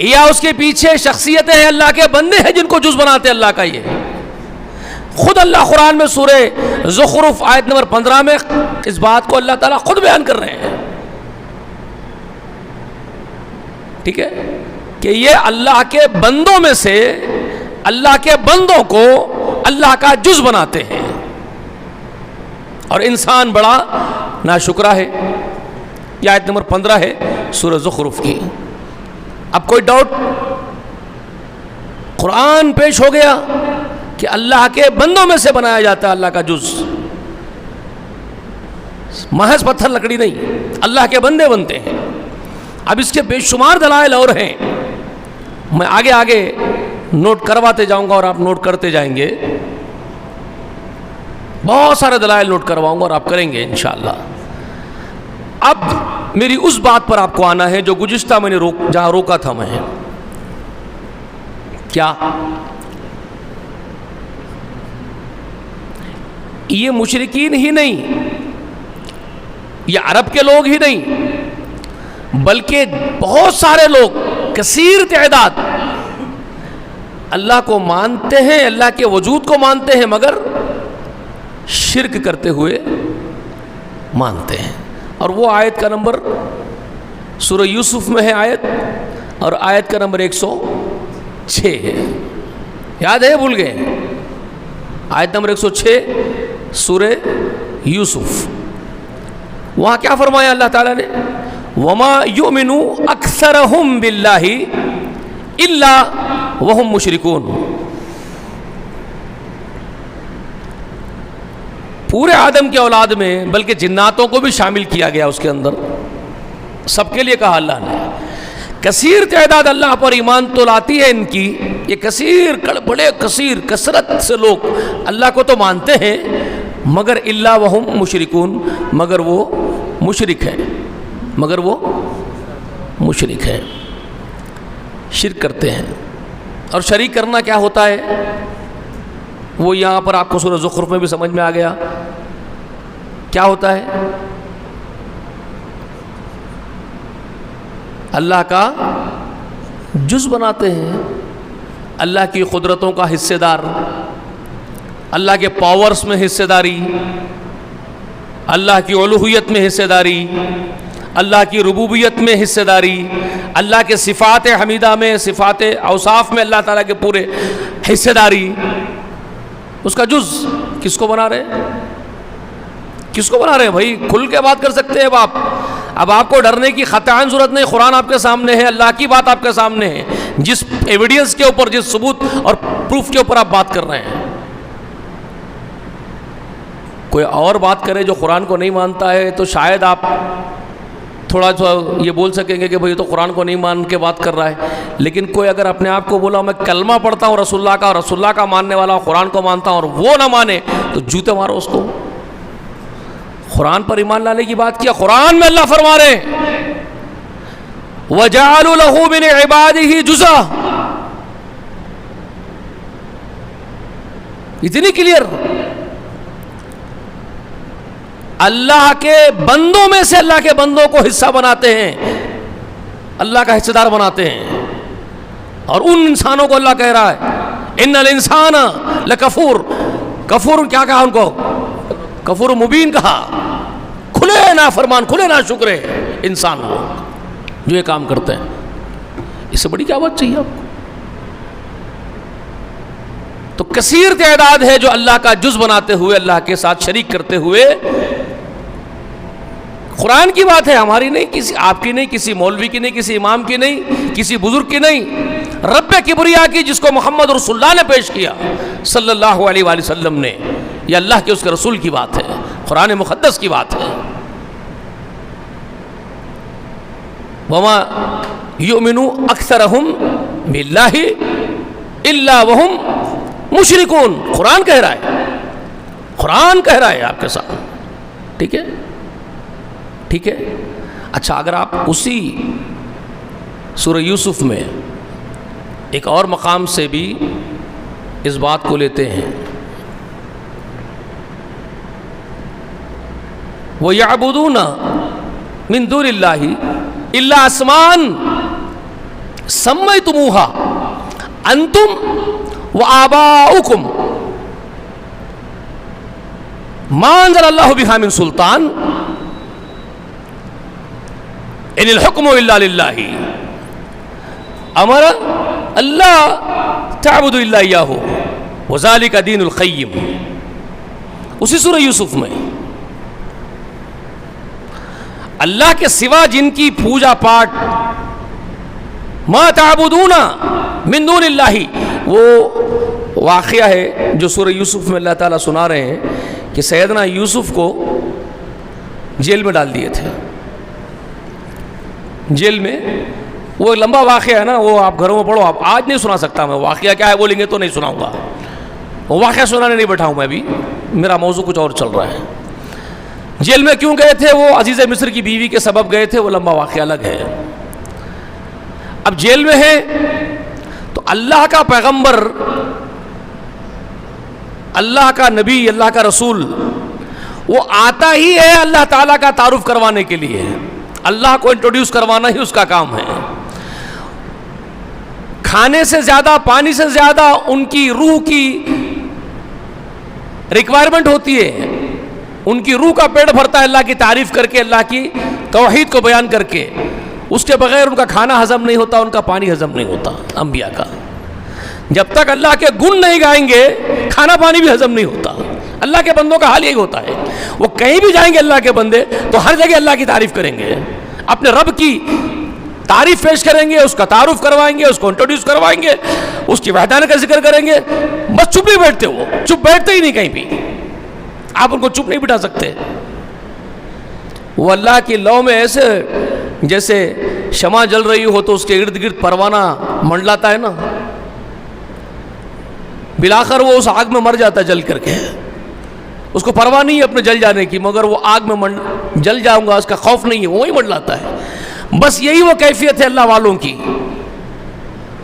یا اس کے پیچھے شخصیتیں ہیں، اللہ کے بندے ہیں جن کو جز بناتے ہیں اللہ کا؟ یہ خود اللہ قرآن میں سورہ زخرف آیت نمبر 15 میں اس بات کو اللہ تعالیٰ خود بیان کر رہے ہیں. ٹھیک ہے، کہ یہ اللہ کے بندوں میں سے اللہ کے بندوں کو اللہ کا جز بناتے ہیں. اور انسان بڑا ناشکرا ہے. یہ آیت نمبر 15 ہے سورہ زخرف کی. اب کوئی ڈاؤٹ؟ قرآن پیش ہو گیا کہ اللہ کے بندوں میں سے بنایا جاتا ہے اللہ کا جز، محض پتھر لکڑی نہیں، اللہ کے بندے بنتے ہیں. اب اس کے بے شمار دلائل اور ہیں، میں آگے آگے نوٹ کرواتے جاؤں گا اور آپ نوٹ کرتے جائیں گے. بہت سارے دلائل نوٹ کرواؤں گا اور آپ کریں گے انشاءاللہ. اب میری اس بات پر آپ کو آنا ہے جو گزشتہ میں نے جہاں روکا تھا. میں کیا یہ مشرکین ہی نہیں، یہ عرب کے لوگ ہی نہیں، بلکہ بہت سارے لوگ، کثیر تعداد، اللہ کو مانتے ہیں، اللہ کے وجود کو مانتے ہیں، مگر شرک کرتے ہوئے مانتے ہیں. اور وہ آیت کا نمبر سورہ یوسف میں ہے آیت، اور آیت کا نمبر 106 ہے. یاد ہے؟ بھول گئے؟ آیت نمبر 106 سورہ یوسف. وہاں کیا فرمایا اللہ تعالیٰ نے؟ وَمَا يُؤْمِنُ أَكْثَرَهُمْ بِاللَّهِ إِلَّا وَهُمْ مُشْرِكُونَ. پورے آدم کے اولاد میں، بلکہ جناتوں کو بھی شامل کیا گیا اس کے اندر، سب کے لیے کہا اللہ نے. کثیر تعداد اللہ پر ایمان تو لاتی ہے ان کی، یہ کثیر، بڑے کثیر، کثرت سے لوگ اللہ کو تو مانتے ہیں، مگر الا وہم مشرکون، مگر وہ مشرک ہیں، مگر وہ مشرک ہیں، شرک کرتے ہیں. اور شریک کرنا کیا ہوتا ہے وہ یہاں پر آپ کو سورہ زخرف میں بھی سمجھ میں آ گیا. کیا ہوتا ہے؟ اللہ کا جز بناتے ہیں، اللہ کی قدرتوں کا حصے دار، اللہ کے پاورز میں حصے داری. اللہ کی الوہیت میں حصہ داری، اللہ کی ربوبیت میں حصہ داری، اللہ کے صفات حمیدہ میں، صفات اوصاف میں اللہ تعالیٰ کے پورے حصہ داری، اس کا جز کس کو بنا رہے ہیں؟ کس کو بنا رہے ہیں بھائی؟ کھل کے بات کر سکتے ہیں اب آپ کو ڈرنے کی قطعاً ضرورت نہیں، قرآن آپ کے سامنے ہے، اللہ کی بات آپ کے سامنے ہے، جس ایویڈینس کے اوپر، جس ثبوت اور پروف کے اوپر آپ بات کر رہے ہیں۔ کوئی اور بات کرے جو قرآن کو نہیں مانتا ہے تو شاید آپ تھوڑا سا یہ بول سکیں گے کہ بھئی تو قرآن کو نہیں مان کے بات کر رہا ہے، لیکن کوئی اگر اپنے آپ کو بولا میں کلمہ پڑھتا ہوں رسول اللہ کا، اور رسول اللہ کا ماننے والا ہوں، قرآن کو مانتا ہوں، اور وہ نہ مانے تو جوتے مارو اس کو۔ قرآن پر ایمان لانے کی بات کیا؟ قرآن میں اللہ فرما رہے ہیں وَجَعَلُوا لَهُ مِنْ عِبَادِهِ جُزْءًا، اتنی کلیئر، اللہ کے بندوں میں سے اللہ کے بندوں کو حصہ بناتے ہیں، اللہ کا حصہ دار بناتے ہیں، اور ان انسانوں کو اللہ کہہ رہا ہے ان الانسان لکفور، کفور کیا کہا ان کو؟ کفور مبین کہا، کھلے نافرمان، کھلے ناشکرے انسان لوگ جو یہ کام کرتے ہیں۔ اس سے بڑی کیا بات چاہیے آپ کو؟ تو کثیر تعداد ہے جو اللہ کا جز بناتے ہوئے، اللہ کے ساتھ شریک کرتے ہوئے، قرآن کی بات ہے، ہماری نہیں، کسی آپ کی نہیں، کسی مولوی کی نہیں، کسی امام کی نہیں، کسی بزرگ کی نہیں، رب کبریا کی، جس کو محمد رسول اللہ نے پیش کیا صلی اللہ علیہ وآلہ وسلم نے، یہ اللہ کے اس کے رسول کی بات ہے، قرآن مقدس کی بات ہے۔ وما یؤمن اکثرہم باللہ الا وہم مشرکون، قرآن کہہ رہا ہے، قرآن کہہ رہا ہے آپ کے ساتھ، ٹھیک ہے ٹھیک ہے۔ اچھا، اگر آپ اسی سورہ یوسف میں ایک اور مقام سے بھی اس بات کو لیتے ہیں، وَيَعْبُدُونَ مِن دُونِ اللَّهِ إِلَّا أَسْمَاءً سَمَّيْتُمُوهَا أَنْتُمْ وَآبَاؤُكُمْ مَا أَنزَلَ اللَّهُ بِهَا مِن سُلْطَانٍ إِنِ الْحُكْمُ إِلَّا لِلَّهِ أَمَرَ أَلَّا تَعْبُدُوا إِلَّا إِيَّاهُ وَذَلِكَ دِينُ الْقَيِّمِ۔ اسی سورہ یوسف میں اللہ کے سوا جن کی پوجا پاٹ، ما تعبدون من دون اللہ، وہ واقعہ ہے جو سورہ یوسف میں اللہ تعالیٰ سنا رہے ہیں کہ سیدنا یوسف کو جیل میں ڈال دیے تھے، جیل میں، وہ لمبا واقعہ ہے نا، وہ آپ گھروں میں پڑھو، آپ آج نہیں سنا سکتا میں، واقعہ کیا ہے بولیں گے تو نہیں سناؤں گا، وہ واقعہ سنانے نہیں بیٹھا ہوں میں، ابھی میرا موضوع کچھ اور چل رہا ہے۔ جیل میں کیوں گئے تھے؟ وہ عزیز مصر کی بیوی کے سبب گئے تھے، وہ لمبا واقعہ الگ ہے۔ اب جیل میں ہے تو اللہ کا پیغمبر، اللہ کا نبی، اللہ کا رسول، وہ آتا ہی ہے اللہ تعالیٰ کا تعارف کروانے کے لیے، اللہ کو انٹروڈیوس کروانا ہی اس کا کام ہے۔ کھانے سے زیادہ، پانی سے زیادہ ان کی روح کی ریکوائرمنٹ ہوتی ہے، ان کی روح کا پیٹ بھرتا ہے اللہ کی تعریف کر کے، اللہ کی توحید کو بیان کر کے، اس کے بغیر ان کا کھانا ہضم نہیں ہوتا، ان کا پانی ہضم نہیں ہوتا۔ انبیاء کا جب تک اللہ کے گن نہیں گائیں گے کھانا پانی بھی ہضم نہیں ہوتا۔ اللہ کے بندوں کا حال یہی ہوتا ہے، وہ کہیں بھی جائیں گے اللہ کے بندے تو ہر جگہ اللہ کی تعریف کریں گے، اپنے رب کی تعریف پیش کریں گے، اس کا تعارف کروائیں گے، اس کو انٹروڈیوس کروائیں گے، اس کی وحدانیت کا ذکر کریں گے، بس چپ نہیں بیٹھتے، وہ چپ بیٹھتے ہی نہیں کہیں بھی، آپ ان کو چپ نہیں بٹھا سکتے۔ وہ اللہ کی لو میں ایسے جیسے شمع جل رہی ہو تو اس کے ارد گرد پروانہ منڈلاتا ہے نا، بلاخر وہ اس آگ میں مر جاتا ہے جل کر کے، اس کو پرواہ نہیں ہے اپنے جل جانے کی، مگر وہ آگ میں جل جاؤں گا اس کا خوف نہیں ہے، وہی منڈلاتا ہے۔ بس یہی وہ کیفیت ہے اللہ والوں کی،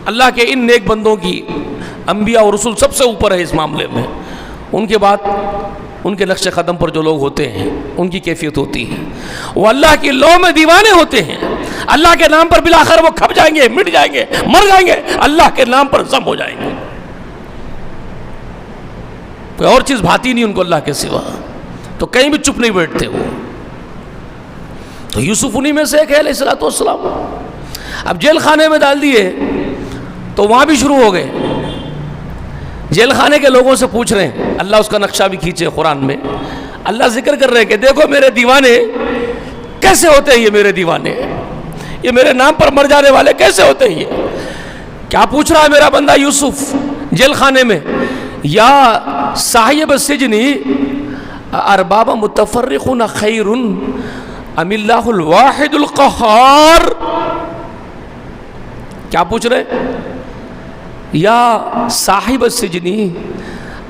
اللہ کے ان نیک بندوں کی، انبیاء اور رسول سب سے اوپر ہے اس معاملے میں، ان کے بعد ان کے نقش قدم پر جو لوگ ہوتے ہیں ان کی کیفیت ہوتی ہے، وہ اللہ کی لو میں دیوانے ہوتے ہیں، اللہ کے نام پر بلاخر وہ کھپ جائیں گے، مٹ جائیں گے، مر جائیں گے، اللہ کے نام پر ضم ہو جائیں گے، کوئی اور چیز بھاتی نہیں ان کو اللہ کے سوا، تو کہیں بھی چپ نہیں بیٹھتے وہ. تو یوسف انہی میں سے ایک ہے علیہ الصلوۃ والسلام. اب جیل خانے میں ڈال دیے تو وہاں بھی شروع ہو گئے. جیل خانے کے لوگوں سے پوچھ رہے ہیں, اللہ اس کا نقشہ بھی کھینچے قرآن میں. اللہ ذکر کر رہے ہیں کہ دیکھو میرے دیوانے کیسے ہوتے ہیں, یہ میرے دیوانے, یہ میرے نام پر مر جانے والے کیسے ہوتے ہیں. یہ کیا پوچھ رہا ہے میرا بندہ یوسف جیل خانے میں, یا صاحب السجن ارباب متفرقون خیر ام اللہ الواحد القہار. کیا پوچھ رہے, یا صاحب السجن,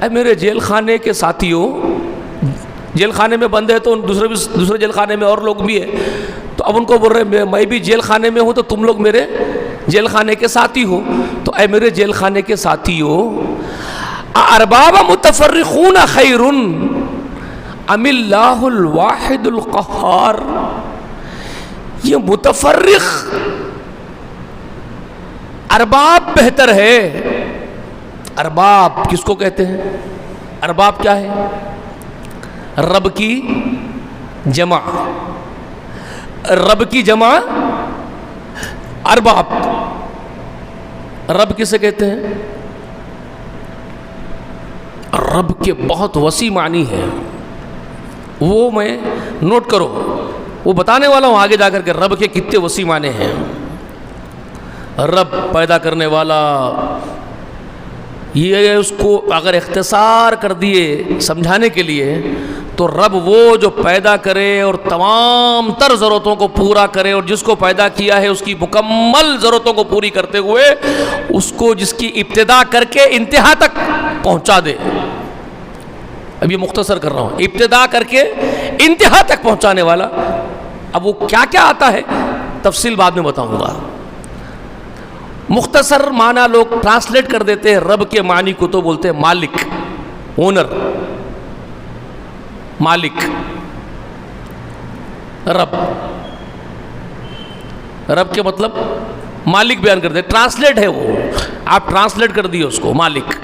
اے میرے جیل خانے کے ساتھیوں, جیل خانے میں بند ہے تو دوسرے جیل خانے میں اور لوگ بھی ہیں, تو اب ان کو بول رہے ہیں میں بھی جیل خانے میں ہوں تو تم لوگ میرے جیل خانے کے ساتھی ہو. تو اے میرے جیل خانے کے ساتھیوں, ارباب متفرقون خیر ام اللہ الواحد القہار. یہ متفرق ارباب بہتر ہے. ارباب کس کو کہتے ہیں؟ ارباب کیا ہے؟ رب کی جمع, رب کی جمع ارباب. رب کسے کہتے ہیں؟ رب کے بہت وسیع معنی ہے, وہ میں نوٹ کرو, وہ بتانے والا ہوں آگے جا کر کے رب کے کتنے وسیع معنی ہیں. رب پیدا کرنے والا, یہ اس کو اگر اختصار کر دیے سمجھانے کے لیے تو رب وہ جو پیدا کرے اور تمام تر ضرورتوں کو پورا کرے, اور جس کو پیدا کیا ہے اس کی مکمل ضرورتوں کو پوری کرتے ہوئے اس کو جس کی ابتدا کر کے انتہا تک پہنچا دے. اب یہ مختصر کر رہا ہوں, ابتدا کر کے انتہا تک پہنچانے والا. اب وہ کیا کیا آتا ہے تفصیل بعد میں بتاؤں گا. مختصر معنی لوگ ٹرانسلیٹ کر دیتے ہیں, رب کے معنی کو تو بولتے ہیں مالک, اونر, مالک, رب. رب کے مطلب مالک بیان کرتے ہیں, ٹرانسلیٹ ہے وہ, آپ ٹرانسلیٹ کر دیے اس کو مالک.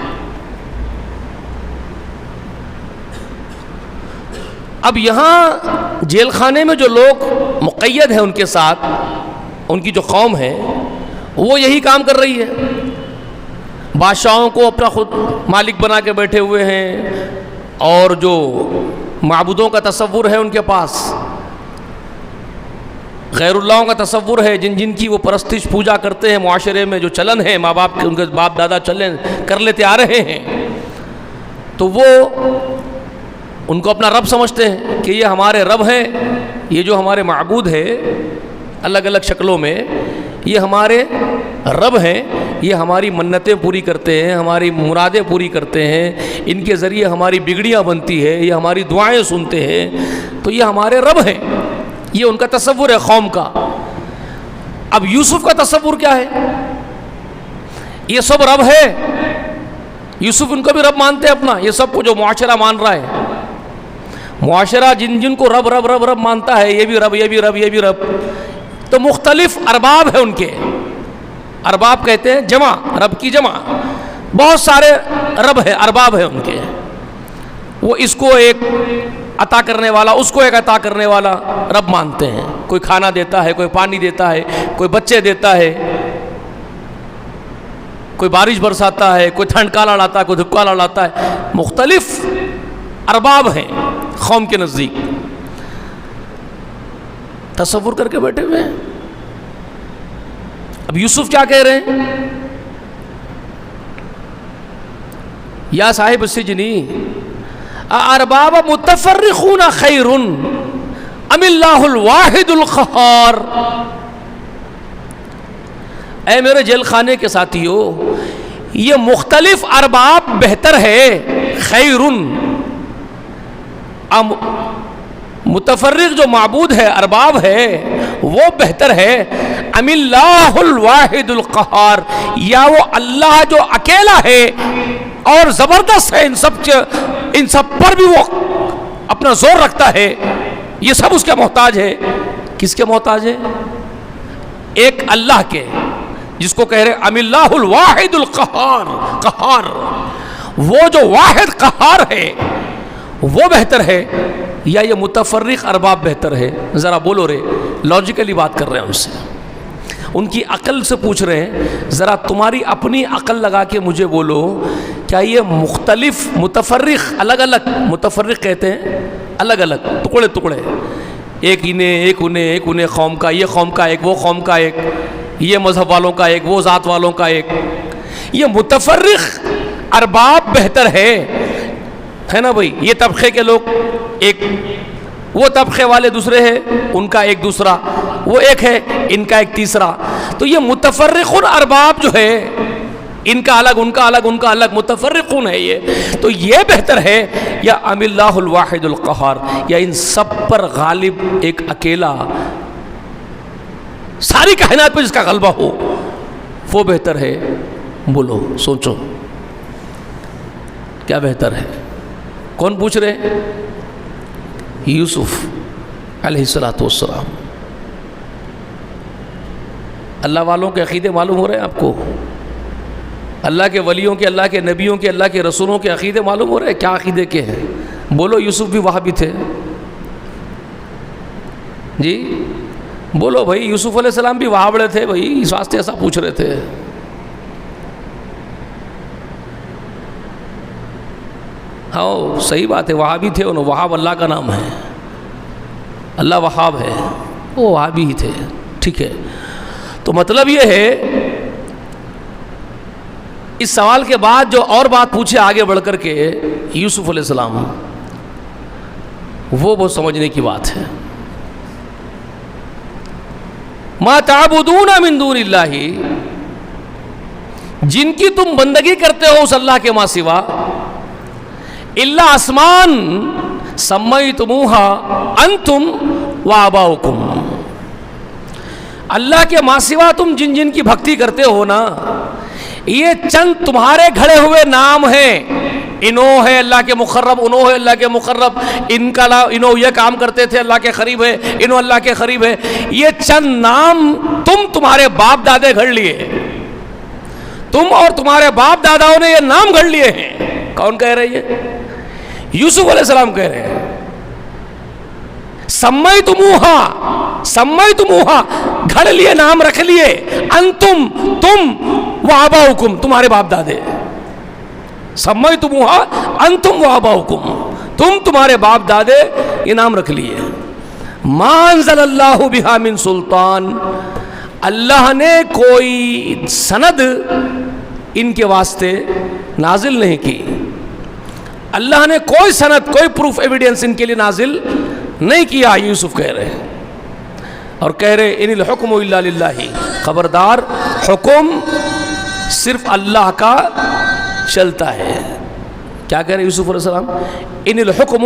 اب یہاں جیل خانے میں جو لوگ مقید ہیں ان کے ساتھ, ان کی جو قوم ہے وہ یہی کام کر رہی ہے. بادشاہوں کو اپنا خود مالک بنا کے بیٹھے ہوئے ہیں, اور جو معبودوں کا تصور ہے ان کے پاس, غیر اللہوں کا تصور ہے, جن کی وہ پرستش پوجا کرتے ہیں, معاشرے میں جو چلن ہے, ماں باپ کے ان کے باپ دادا چلن کر لیتے آ رہے ہیں, تو وہ ان کو اپنا رب سمجھتے ہیں کہ یہ ہمارے رب ہیں, یہ جو ہمارے معبود ہے الگ الگ شکلوں میں, یہ ہمارے رب ہیں, یہ ہماری منتیں پوری کرتے ہیں, ہماری مرادیں پوری کرتے ہیں, ان کے ذریعے ہماری بگڑیاں بنتی ہے, یہ ہماری دعائیں سنتے ہیں, تو یہ ہمارے رب ہیں. یہ ان کا تصور ہے قوم کا. اب یوسف کا تصور کیا ہے؟ یہ سب رب ہے, یوسف ان کو بھی رب مانتے ہیں اپنا. یہ سب کو جو معاشرہ مان رہا ہے, معاشرہ جن کو رب رب رب رب مانتا ہے, یہ بھی رب, یہ بھی رب, یہ بھی رب, تو مختلف ارباب ہے ان کے. ارباب کہتے ہیں جمع, رب کی جمع, بہت سارے رب ہے, ارباب ہے ان کے. وہ اس کو ایک عطا کرنے والا, اس کو ایک عطا کرنے والا رب مانتے ہیں. کوئی کھانا دیتا ہے, کوئی پانی دیتا ہے, کوئی بچے دیتا ہے, کوئی بارش برساتا ہے, کوئی ٹھنڈ کالا لاتا ہے, کوئی دھوپ کالا لاتا ہے. مختلف ارباب ہیں قوم کے نزدیک. تصور کر کے بیٹھے ہوئے ہیں. اب یوسف کیا کہہ رہے ہیں؟ یا صاحب السجن ارباب متفرقون خیر ام اللہ الواحد القہار. اے میرے جیل خانے کے ساتھیوں, یہ مختلف ارباب بہتر ہے, خیر, متفرق جو معبود ہے, ارباب ہے, وہ بہتر ہے, ام اللہ الواحد القہار, یا وہ اللہ جو اکیلا ہے اور زبردست ہے, ان سب پر بھی وہ اپنا زور رکھتا ہے, یہ سب اس کے محتاج ہے. کس کے محتاج ہے؟ ایک اللہ کے, جس کو کہہ رہے ام اللہ الواحد القہار. قہار, وہ جو واحد قہار ہے, وہ بہتر ہے یا یہ متفرق ارباب بہتر ہے؟ ذرا بولو رے، لاجیکلی بات کر رہے ہیں ان سے، ان کی عقل سے پوچھ رہے ہیں، ذرا تمہاری اپنی عقل لگا کے مجھے بولو، کیا یہ مختلف متفرق الگ الگ، متفرق کہتے ہیں الگ الگ ٹکڑے ٹکڑے، ایک انہیں قوم کا، یہ قوم کا ایک، وہ قوم کا ایک، یہ مذہب والوں کا ایک، وہ ذات والوں کا ایک، یہ متفرق ارباب بہتر ہے نا بھائی؟ یہ طبقے کے لوگ ایک، وہ طبقے والے دوسرے ہیں، ان کا ایک دوسرا، وہ ایک ہے، ان کا ایک تیسرا، تو یہ متفرقون ارباب جو ہے، ان کا الگ، ان کا الگ، ان کا الگ، متفرقون ہے یہ، تو یہ بہتر ہے یا ام اللہ الواحد القہار، یا ان سب پر غالب ایک اکیلا ساری کائنات پہ جس کا غلبہ ہو، وہ بہتر ہے؟ بولو، سوچو کیا بہتر ہے؟ کون پوچھ رہے ہیں؟ یوسف علیہ السلام۔ اللہ والوں کے عقیدے معلوم ہو رہے ہیں آپ کو؟ اللہ کے ولیوں کے، اللہ کے نبیوں کے، اللہ کے رسولوں کے عقیدے معلوم ہو رہے ہیں؟ کیا عقیدے کے ہیں؟ بولو، یوسف بھی وہابی تھے جی؟ بولو بھائی، یوسف علیہ السلام بھی وہابڑے تھے بھائی، اس واسطے ایسا پوچھ رہے تھے۔ ہاں صحیح بات ہے، وہابی تھے انہوں، وہاب اللہ کا نام ہے، اللہ وہاب ہے، وہ وہابی ہی تھے، ٹھیک ہے۔ تو مطلب یہ ہے، اس سوال کے بعد جو اور بات پوچھے آگے بڑھ کر کے یوسف علیہ السلام، وہ بہت سمجھنے کی بات ہے۔ ما تعبدون من دون اللہ، جن کی تم بندگی کرتے ہو اس اللہ کے ماں سوا، الا اسمان سمیتموہا انتم وآباؤکم، اللہ کے ماں سوا تم جن جن کی بھکتی کرتے ہو نا، یہ چند تمہارے گھڑے ہوئے نام ہیں، انو ہے اللہ کے مقرب، انو ہے اللہ کے مقرب، ان کا انو یہ کام کرتے تھے اللہ کے قریب ہے، انو اللہ کے قریب ہے، یہ چند نام تمہارے باپ دادے گھڑ لیے، تم اور تمہارے باپ داداؤں نے یہ نام گھڑ لیے ہیں۔ کون کہہ رہے ہیں؟ یوسف علیہ السلام کہہ رہے ہیں، سمیتموہا گھڑ لیے، نام رکھ لیے، انتم تم، وآباؤکم تمہارے باپ دادے، سمیتموہا انتم وآباؤکم تم تمہارے باپ دادے یہ نام رکھ لیے۔ ما انزل اللہ بہا من سلطان، اللہ نے کوئی سند ان کے واسطے نازل نہیں کی، اللہ نے کوئی سند، کوئی پروف ایویڈنس ان کے لیے نازل نہیں کیا، یوسف کہہ رہے ہیں، اور کہہ رہے ان الحکم الا للہ، خبردار حکم صرف اللہ کا چلتا ہے۔ کیا کہہ رہے یوسف علیہ السلام؟ ان الحکم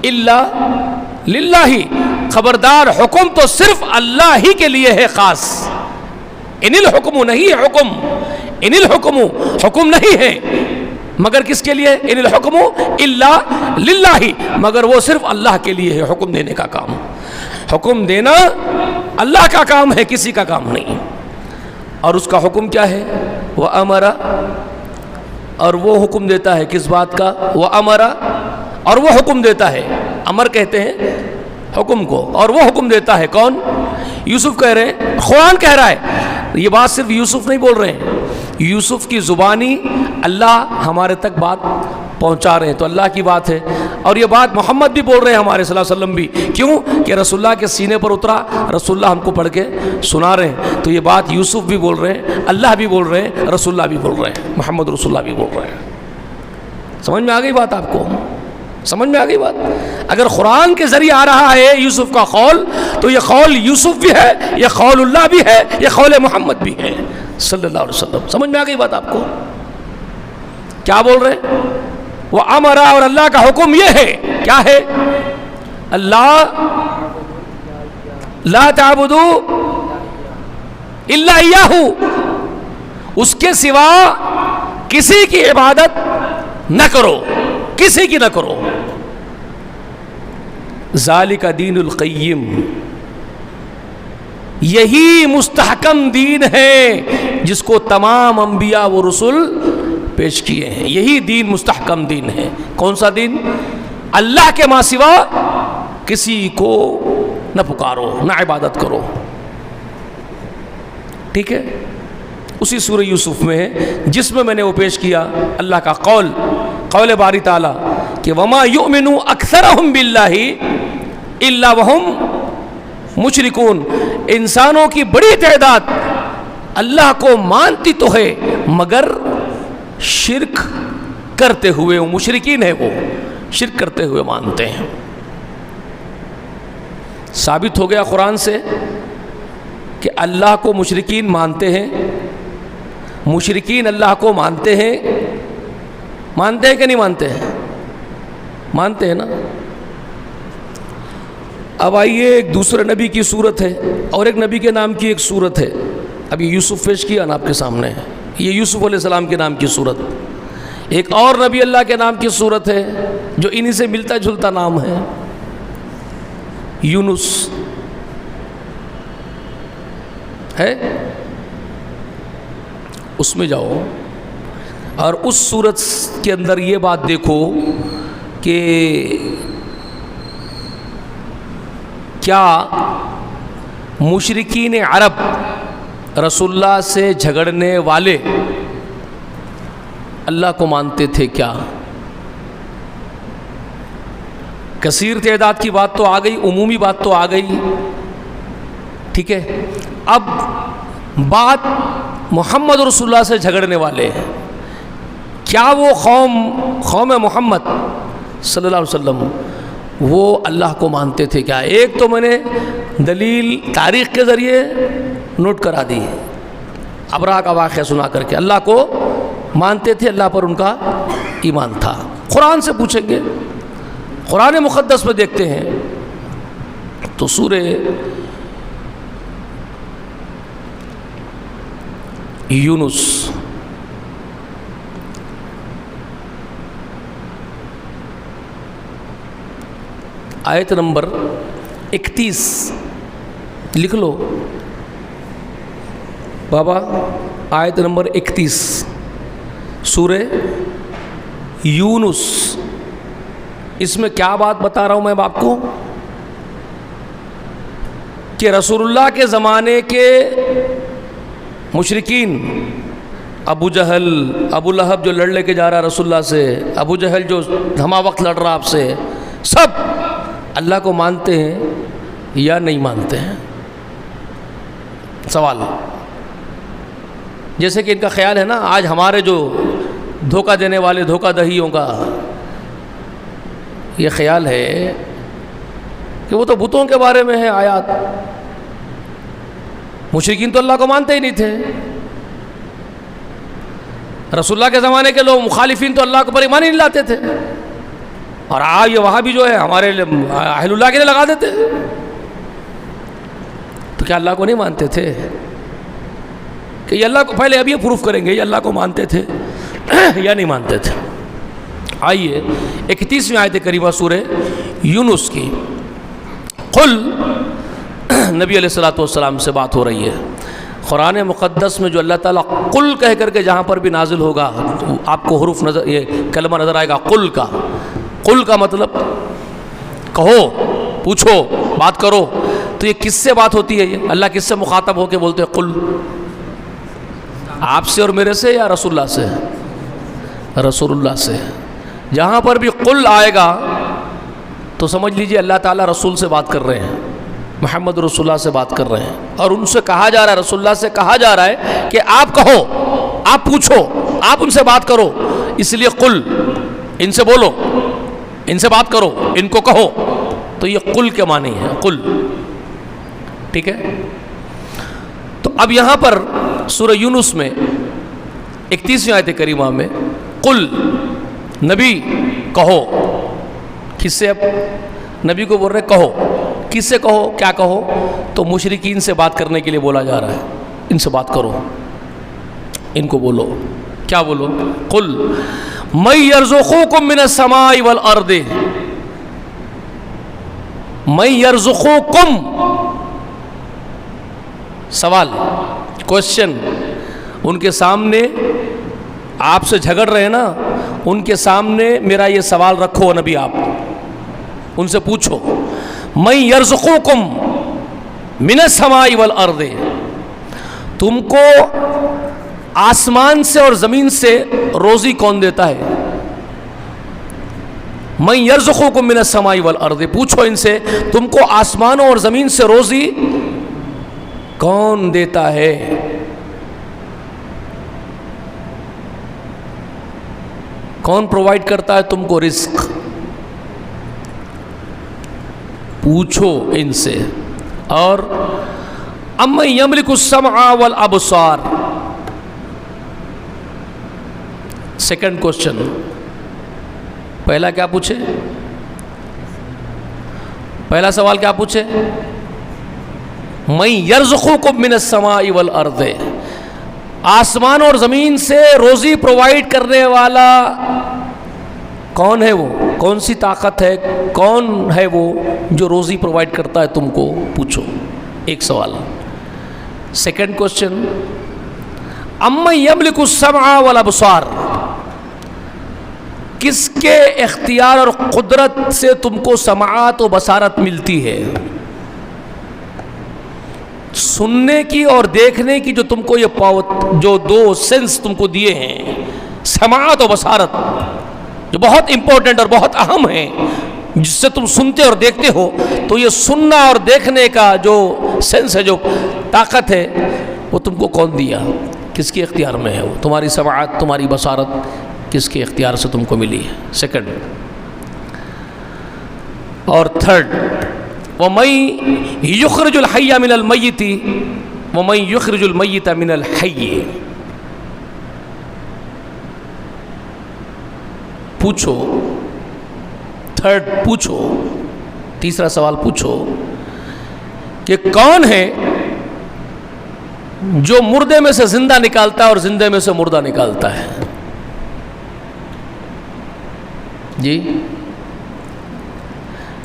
الا للہ، خبردار حکم تو صرف اللہ ہی کے لیے ہے خاص، ان الحکم نہیں ہے، حکم ان الحکم حکم نہیں ہے مگر کس کے لیے؟ ان الحکم الا للہ، مگر وہ صرف اللہ کے لیے ہے حکم دینے کا کام، حکم دینا اللہ کا کام ہے، کسی کا کام نہیں۔ اور اس کا حکم کیا ہے؟ وَأَمَرَ، اور وہ حکم دیتا ہے کس بات کا؟ وَأَمَرَ، اور وہ حکم دیتا ہے، امر کہتے ہیں حکم کو، اور وہ حکم دیتا ہے کون؟ یوسف کہہ رہے ہیں، قرآن کہہ رہا ہے، یہ بات صرف یوسف نہیں بول رہے ہیں، یوسف کی زبانی اللہ ہمارے تک بات پہنچا رہے ہیں، تو اللہ کی بات ہے، اور یہ بات محمد بھی بول رہے ہیں، ہمارے صلی اللہ علیہ وسلم بھی، کیوں کہ رسول اللہ کے سینے پر اترا، رسول اللہ ہم کو پڑھ کے سنا رہے ہیں، تو یہ بات یوسف بھی بول رہے ہیں، اللہ بھی بول رہے ہیں، رسول اللہ بھی بول رہے ہیں، محمد رسول اللہ بھی بول رہے ہیں۔ سمجھ میں آ گئی بات آپ کو؟ سمجھ میں آ گئی بات؟ اگر قرآن کے ذریعے آ رہا ہے یوسف کا قول، تو یہ قول یوسف بھی ہے، یہ قول اللہ بھی ہے، یہ قول محمد بھی ہے صلی اللہ علیہ وسلم۔ سمجھ میں آ گئی بات آپ کو؟ کیا بول رہے ہیں؟ وہ امرا، اور اللہ کا حکم یہ ہے، کیا ہے؟ اللہ لا تعبدوا الا اياه، اس کے سوا کسی کی عبادت نہ کرو، کسی کی نہ کرو۔ ذالک دین القیم، یہی مستحکم دین ہے جس کو تمام انبیاء و رسول پیش کیے ہیں، یہی دین مستحکم دین ہے۔ کون سا دین؟ اللہ کے ماں سوا کسی کو نہ پکارو، نہ عبادت کرو. ٹھیک ہے. اسی سورہ یوسف میں ہے جس میں نے وہ پیش کیا اللہ کا قول باری تعالیٰ کہ وما یؤمن اکثرہم باللہ الا وہم مشرکون. انسانوں کی بڑی تعداد اللہ کو مانتی تو ہے مگر شرک کرتے ہوئے، وہ مشرکین ہے، وہ شرک کرتے ہوئے مانتے ہیں. ثابت ہو گیا قرآن سے کہ اللہ کو مشرکین مانتے ہیں. مشرکین اللہ کو مانتے ہیں کہ نہیں مانتے ہیں؟ مانتے ہیں نا. اب آئیے ایک دوسرے نبی کی صورت ہے اور ایک نبی کے نام کی ایک صورت ہے. اب یہ یوسف پیش کیا نا آپ کے سامنے، یہ یوسف علیہ السلام کے نام کی صورت. ایک اور نبی اللہ کے نام کی صورت ہے جو انہی سے ملتا جلتا نام ہے، یونس ہے. اس میں جاؤ اور اس صورت کے اندر یہ بات دیکھو کہ کیا مشرکین عرب رسول اللہ سے جھگڑنے والے اللہ کو مانتے تھے کیا؟ کثیر تعداد کی بات تو آ گئی، عمومی بات تو آ گئی. ٹھیک ہے. اب بات محمد رسول اللہ سے جھگڑنے والے ہیں. کیا وہ قوم محمد صلی اللہ علیہ وسلم وہ اللہ کو مانتے تھے کیا؟ ایک تو میں نے دلیل تاریخ کے ذریعے نوٹ کرا دی، ابرہہ کا واقعہ سنا کر کے اللہ کو مانتے تھے، اللہ پر ان کا ایمان تھا. قرآن سے پوچھیں گے، قرآن مقدس میں دیکھتے ہیں تو سورہ یونس آیت نمبر 31 لکھ لو بابا. آیت نمبر 31 سورہ یونس. اس میں کیا بات بتا رہا ہوں میں آپ کو کہ رسول اللہ کے زمانے کے مشرکین، ابو جہل، ابو لہب جو لڑ لے کے جا رہا رسول اللہ سے، ابو جہل جو ہما وقت لڑ رہا آپ سے، سب اللہ کو مانتے ہیں یا نہیں مانتے ہیں؟ سوال. جیسے کہ ان کا خیال ہے نا آج ہمارے جو دھوکہ دینے والے دھوکہ دہیوں کا یہ خیال ہے کہ وہ تو بتوں کے بارے میں ہے آیات. مشرکین تو اللہ کو مانتے ہی نہیں تھے. رسول اللہ کے زمانے کے لوگ مخالفین تو اللہ کو پر ایمان ہی نہیں لاتے تھے، اور آج یہ وہاں بھی جو ہے ہمارے اہل اللہ کے لیے لگا دیتے. تو کیا اللہ کو نہیں مانتے تھے؟ کہ یہ اللہ کو پہلے اب یہ پروف کریں گے یہ اللہ کو مانتے تھے یا نہیں مانتے تھے. آئیے 31ویں آیت کریمہ سورہ یونس کی. قل، نبی علیہ الصلوۃ والسلام سے بات ہو رہی ہے. قرآن مقدس میں جو اللہ تعالیٰ قل کہہ کر کے جہاں پر بھی نازل ہوگا آپ کو حروف نظر، یہ کلمہ نظر آئے گا قل کا. قل کا مطلب کہو، پوچھو، بات کرو. تو یہ کس سے بات ہوتی ہے؟ یہ اللہ کس سے مخاطب ہو کے بولتے ہیں قل؟ آپ سے اور میرے سے یا رسول اللہ سے؟ رسول اللہ سے. جہاں پر بھی قل آئے گا تو سمجھ لیجئے اللہ تعالیٰ رسول سے بات کر رہے ہیں، محمد رسول اللہ سے بات کر رہے ہیں، اور ان سے کہا جا رہا ہے، رسول اللہ سے کہا جا رہا ہے کہ آپ کہو، آپ پوچھو، آپ ان سے بات کرو. اس لیے قل، ان سے بولو، ان سے بات کرو، ان کو کہو. تو یہ قل کے معنی ہے، قل. ٹھیک ہے. تو اب یہاں پر سورہ یونس میں 31ویں آیت کریمہ میں قل، نبی کہو. کس سے؟ اب نبی کو بول رہے کہو. کس سے کہو؟ کیا کہو؟ تو مشرکین سے بات کرنے کے لیے بولا جا رہا ہے. ان سے بات کرو، ان کو بولو. کیا بولو؟ قل من یرزقکم من السماء والارض. من یرزقکم، سوال، کوشچن. ان کے سامنے آپ سے جھگڑ رہے ہیں نا، ان کے سامنے میرا یہ سوال رکھو نبی آپ، ان سے پوچھو من یرزقکم من السماء والارض، تم کو آسمان سے اور زمین سے روزی کون دیتا ہے؟ من یرزقکم من السماء والارض، پوچھو ان سے تم کو آسمانوں اور زمین سے روزی کون دیتا ہے؟ کون پرووائڈ کرتا ہے تم کو رزق؟ پوچھو ان سے. اور امن یملک السمع والابصار، سیکنڈ کوشچن. پہلا کیا پوچھے؟ پہلا سوال کیا پوچھے؟ من یرزقکم من السماء والارض، آسمان اور زمین سے روزی پرووائڈ کرنے والا کون ہے؟ وہ کون سی طاقت ہے، کون ہے وہ جو روزی پرووائڈ کرتا ہے تم کو؟ پوچھو. ایک سوال. سیکنڈ کوشچن امن یملک السمع والابصار، کس کے اختیار اور قدرت سے تم کو سماعت و بصارت ملتی ہے؟ سننے کی اور دیکھنے کی جو تم کو یہ جو دو سینس تم کو دیے ہیں، سماعت و بصارت، جو بہت امپورٹنٹ اور بہت اہم ہیں، جس سے تم سنتے اور دیکھتے ہو، تو یہ سننا اور دیکھنے کا جو سینس ہے، جو طاقت ہے، وہ تم کو کون دیا؟ کس کے اختیار میں ہے وہ؟ تمہاری سماعت، تمہاری بصارت کس کے اختیار سے تم کو ملی ہے؟ سیکنڈ. اور تھرڈ وَمَن يُخْرِجُ الْحَيَّ مِنَ الْمَيِّتِ وَمَن يُخْرِجُ الْمَيِّتَ مِنَ الْحَيِّ، پوچھو. تھرڈ پوچھو، تیسرا سوال پوچھو کہ کون ہے جو مردے میں سے زندہ نکالتا ہے اور زندے میں سے مردہ نکالتا ہے؟ جی،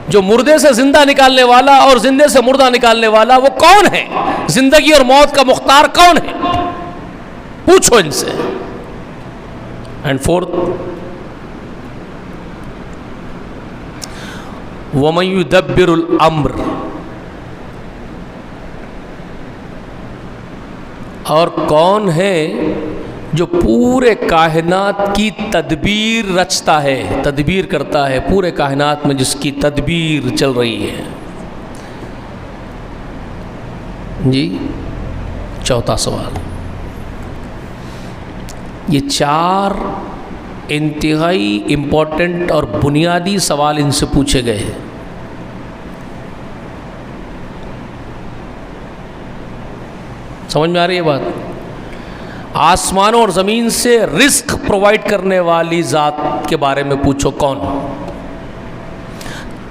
جو مردے سے زندہ نکالنے والا اور زندے سے مردہ نکالنے والا وہ کون ہے؟ زندگی اور موت کا مختار کون ہے؟ پوچھو ان سے. اینڈ فورتھ وَمَن يُدَبِّرُ الْأَمْرَ، اور کون ہے جو پورے کائنات کی تدبیر رچتا ہے، تدبیر کرتا ہے، پورے کائنات میں جس کی تدبیر چل رہی ہے؟ جی. چوتھا سوال. یہ چار انتہائی امپورٹنٹ اور بنیادی سوال ان سے پوچھے گئے ہیں. سمجھ میں آ رہی ہے بات؟ آسمانوں اور زمین سے رزق پرووائڈ کرنے والی ذات کے بارے میں پوچھو کون؟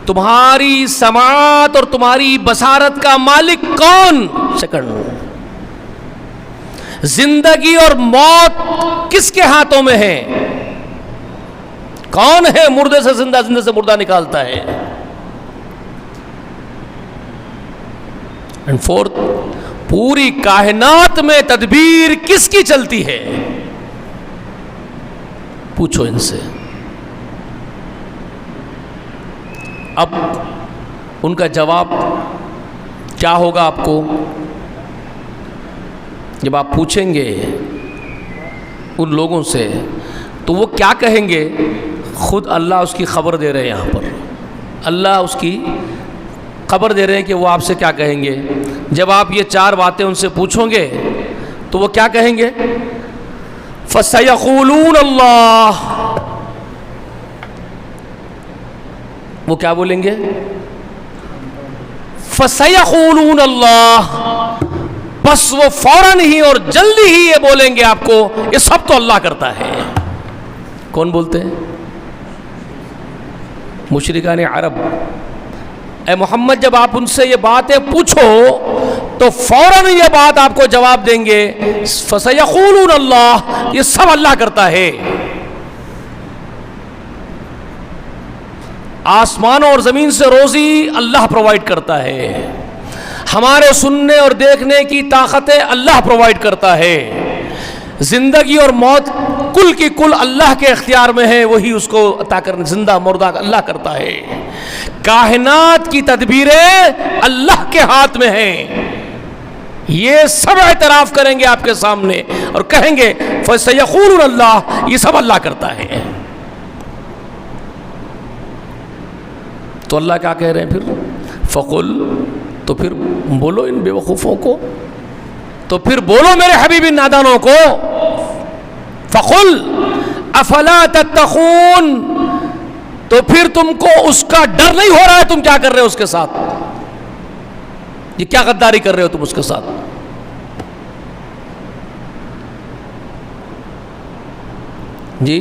تمہاری سماعت اور تمہاری بصارت کا مالک کون؟ سیکنڈ. زندگی اور موت کس کے ہاتھوں میں ہے؟ کون ہے مردے سے زندہ، زندے سے مردہ نکالتا ہے؟ اینڈ فورتھ، پوری کائنات میں تدبیر کس کی چلتی ہے؟ پوچھو ان سے. اب ان کا جواب کیا ہوگا آپ کو جب آپ پوچھیں گے ان لوگوں سے؟ تو وہ کیا کہیں گے؟ خود اللہ اس کی خبر دے رہے ہیں. یہاں پر اللہ اس کی خبر دے رہے ہیں کہ وہ آپ سے کیا کہیں گے. جب آپ یہ چار باتیں ان سے پوچھو گے تو وہ کیا کہیں گے؟ فَسَيَقُولُونَ اللَّهُ، وہ کیا بولیں گے؟ فَسَيَقُولُونَ اللَّهُ، بس وہ فوراً ہی اور جلدی ہی یہ بولیں گے آپ کو یہ سب تو اللہ کرتا ہے. کون بولتے ہیں؟ مشرکان عرب. اے محمد جب آپ ان سے یہ باتیں پوچھو تو فوراً یہ بات آپ کو جواب دیں گے فَسَيَقُولُونَ اللَّهُ، یہ سب اللہ کرتا ہے. آسمانوں اور زمین سے روزی اللہ پرووائڈ کرتا ہے. ہمارے سننے اور دیکھنے کی طاقتیں اللہ پرووائڈ کرتا ہے. زندگی اور موت کل کی کل اللہ کے اختیار میں ہے، وہی اس کو عطا کرنے، زندہ مردہ اللہ کرتا ہے، کائنات کی تدبیریں اللہ کے ہاتھ میں ہیں، یہ سب اعتراف کریں گے آپ کے سامنے اور کہیں گے فَسَيَقُولُونَ اللَّهُ، یہ سب اللہ کرتا ہے۔ تو اللہ کیا کہہ رہے ہیں پھر؟ فَقُلْ، تو پھر بولو ان بے وقوفوں کو، تو پھر بولو میرے حبیب ان نادانوں کو، فَقُلْ أَفَلَا تَتَّقُونَ، تو پھر تم کو اس کا ڈر نہیں ہو رہا ہے؟ تم کیا کر رہے ہو اس کے ساتھ؟ یہ کیا غداری کر رہے ہو تم اس کے ساتھ؟ جی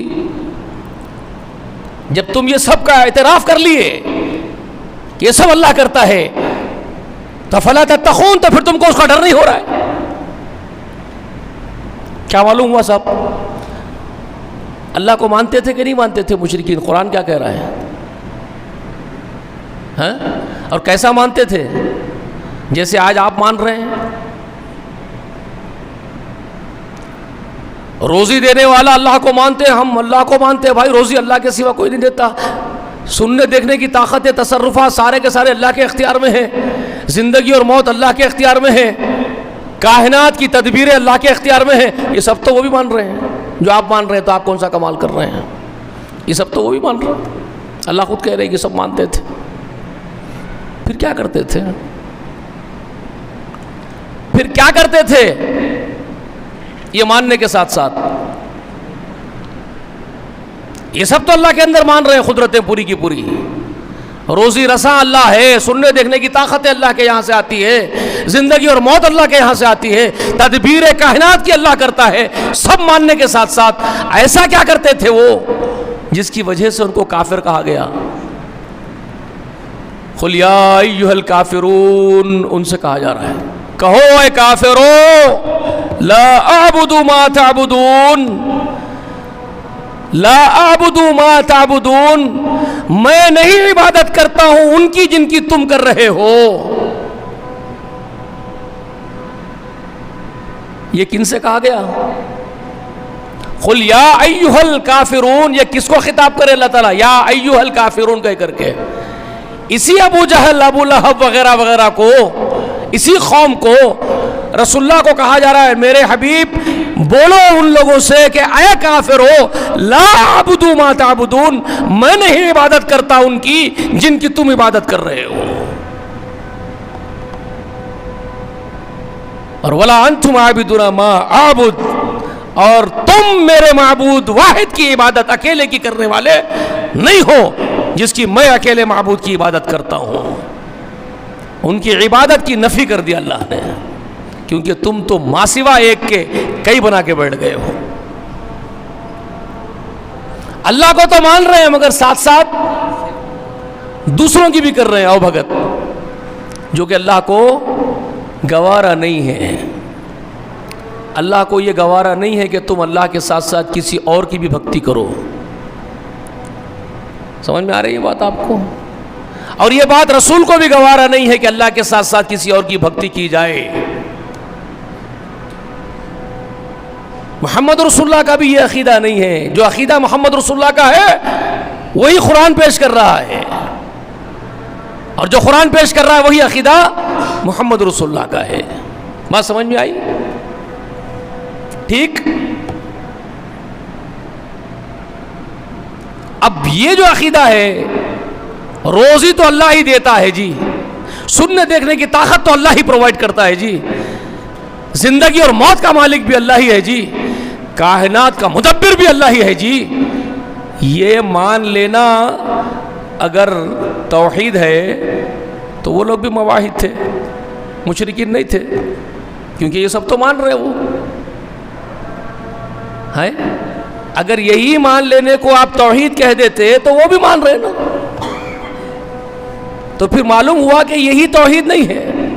جب تم یہ سب کا اعتراف کر لیے کہ یہ سب اللہ کرتا ہے، تو فلا تتقون، تو پھر تم کو اس کا ڈر نہیں ہو رہا ہے؟ کیا معلوم ہوا صاحب؟ اللہ کو مانتے تھے کہ نہیں مانتے تھے مشرکین؟ قرآن کیا کہہ رہا ہے؟ ہاں؟ اور کیسا مانتے تھے؟ جیسے آج آپ مان رہے ہیں، روزی دینے والا اللہ کو مانتے ہیں، ہم اللہ کو مانتے ہیں، بھائی روزی اللہ کے سوا کوئی نہیں دیتا، سننے دیکھنے کی طاقت ہے، تصرفات سارے کے سارے اللہ کے اختیار میں ہیں، زندگی اور موت اللہ کے اختیار میں ہے، کائنات کی تدبیریں اللہ کے اختیار میں ہیں، یہ سب تو وہ بھی مان رہے ہیں جو آپ مان رہے ہیں، تو آپ کون سا کمال کر رہے ہیں؟ یہ سب تو وہ بھی مان رہے ہیں، اللہ خود کہہ رہے ہیں کہ سب مانتے تھے، پھر کیا کرتے تھے؟ پھر کیا کرتے تھے یہ ماننے کے ساتھ ساتھ؟ یہ سب تو اللہ کے اندر مان رہے ہیں، قدرتیں پوری کی پوری، روزی رساں اللہ ہے، سننے دیکھنے کی طاقت اللہ کے یہاں سے آتی ہے، زندگی اور موت اللہ کے یہاں سے آتی ہے، تدبیر کائنات کی اللہ کرتا ہے، سب ماننے کے ساتھ ساتھ ایسا کیا کرتے تھے وہ جس کی وجہ سے ان کو کافر کہا گیا؟ قُلْ يَا أَيُّهَا الْكَافِرُونَ، ان سے کہا جا رہا ہے کہو اے کافرو، لا اعبد ما تعبدون، لا اعبد ما تعبدون، میں نہیں عبادت کرتا ہوں ان کی جن کی تم کر رہے ہو۔ یہ کن سے کہا گیا؟ قل یا ایھا الکافرون، یہ کس کو خطاب کرے اللہ تعالیٰ؟ یا ایھا الکافرون کہہ کر کے، اسی ابو جہل ابو لہب وغیرہ وغیرہ کو، اسی قوم کو رسول اللہ کو کہا جا رہا ہے میرے حبیب بولو ان لوگوں سے کہ اے کافر ہو، لا اعبد ما تعبدون، میں نہیں عبادت کرتا ان کی جن کی تم عبادت کر رہے ہو، اور ولا انتم عابدون ما اعبد، اور تم میرے معبود واحد کی عبادت اکیلے کی کرنے والے نہیں ہو جس کی میں اکیلے معبود کی عبادت کرتا ہوں۔ ان کی عبادت کی نفی کر دیا اللہ نے، کیونکہ تم تو ماں سوا ایک کے کئی بنا کے بیٹھ گئے ہو۔ اللہ کو تو مان رہے ہیں مگر ساتھ ساتھ دوسروں کی بھی کر رہے ہیں او بھگت، جو کہ اللہ کو گوارا نہیں ہے۔ اللہ کو یہ گوارا نہیں ہے کہ تم اللہ کے ساتھ ساتھ کسی اور کی بھی بھکتی کرو۔ سمجھ میں آ رہی ہے بات آپ کو؟ اور یہ بات رسول کو بھی گوارا نہیں ہے کہ اللہ کے ساتھ ساتھ کسی اور کی بھکتی کی جائے۔ محمد رسول اللہ کا بھی یہ عقیدہ نہیں ہے، جو عقیدہ محمد رسول اللہ کا ہے وہی قرآن پیش کر رہا ہے، اور جو قرآن پیش کر رہا ہے وہی عقیدہ محمد رسول اللہ کا ہے۔ بات سمجھ میں آئی؟ ٹھیک؟ اب یہ جو عقیدہ ہے، روزی تو اللہ ہی دیتا ہے جی، سننے دیکھنے کی طاقت تو اللہ ہی پرووائڈ کرتا ہے جی، زندگی اور موت کا مالک بھی اللہ ہی ہے جی، کائنات کا مدبر بھی اللہ ہی ہے جی، یہ مان لینا اگر توحید ہے تو وہ لوگ بھی مواحد تھے، مشرکین نہیں تھے، کیونکہ یہ سب تو مان رہے وہ ہیں۔ اگر یہی مان لینے کو آپ توحید کہہ دیتے تو وہ بھی مان رہے نا، تو پھر معلوم ہوا کہ یہی توحید نہیں ہے۔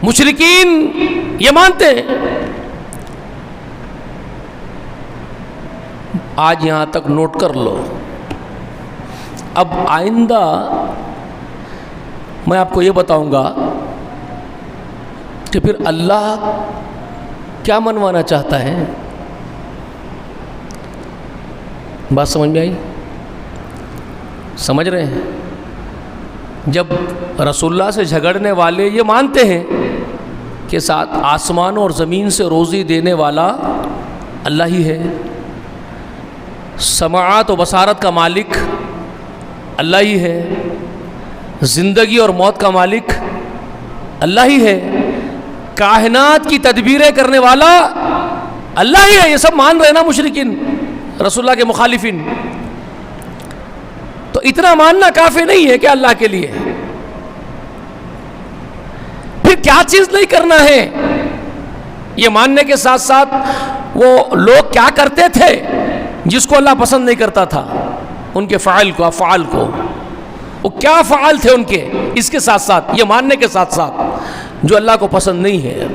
مشرکین یہ مانتے ہیں۔ آج یہاں تک نوٹ کر لو، اب آئندہ میں آپ کو یہ بتاؤں گا کہ پھر اللہ کیا منوانا چاہتا ہے؟ بات سمجھ میں آئی؟ سمجھ رہے ہیں؟ جب رسول اللہ سے جھگڑنے والے یہ مانتے ہیں کہ ساتھ آسمان اور زمین سے روزی دینے والا اللہ ہی ہے، سماعت و بصارت کا مالک اللہ ہی ہے، زندگی اور موت کا مالک اللہ ہی ہے، کائنات کی تدبیریں کرنے والا اللہ ہی ہے، یہ سب مان رہے ہیں نا مشرکین، رسول اللہ کے مخالفین. تو اتنا ماننا کافی نہیں ہے کہ اللہ کے لیے، پھر کیا چیز نہیں کرنا ہے؟ یہ ماننے کے ساتھ ساتھ وہ لوگ کیا کرتے تھے جس کو اللہ پسند نہیں کرتا تھا، ان کے فعال کو، افعال کو، وہ کیا فعال تھے ان کے، اس کے ساتھ ساتھ یہ ماننے کے ساتھ ساتھ جو اللہ کو پسند نہیں ہے،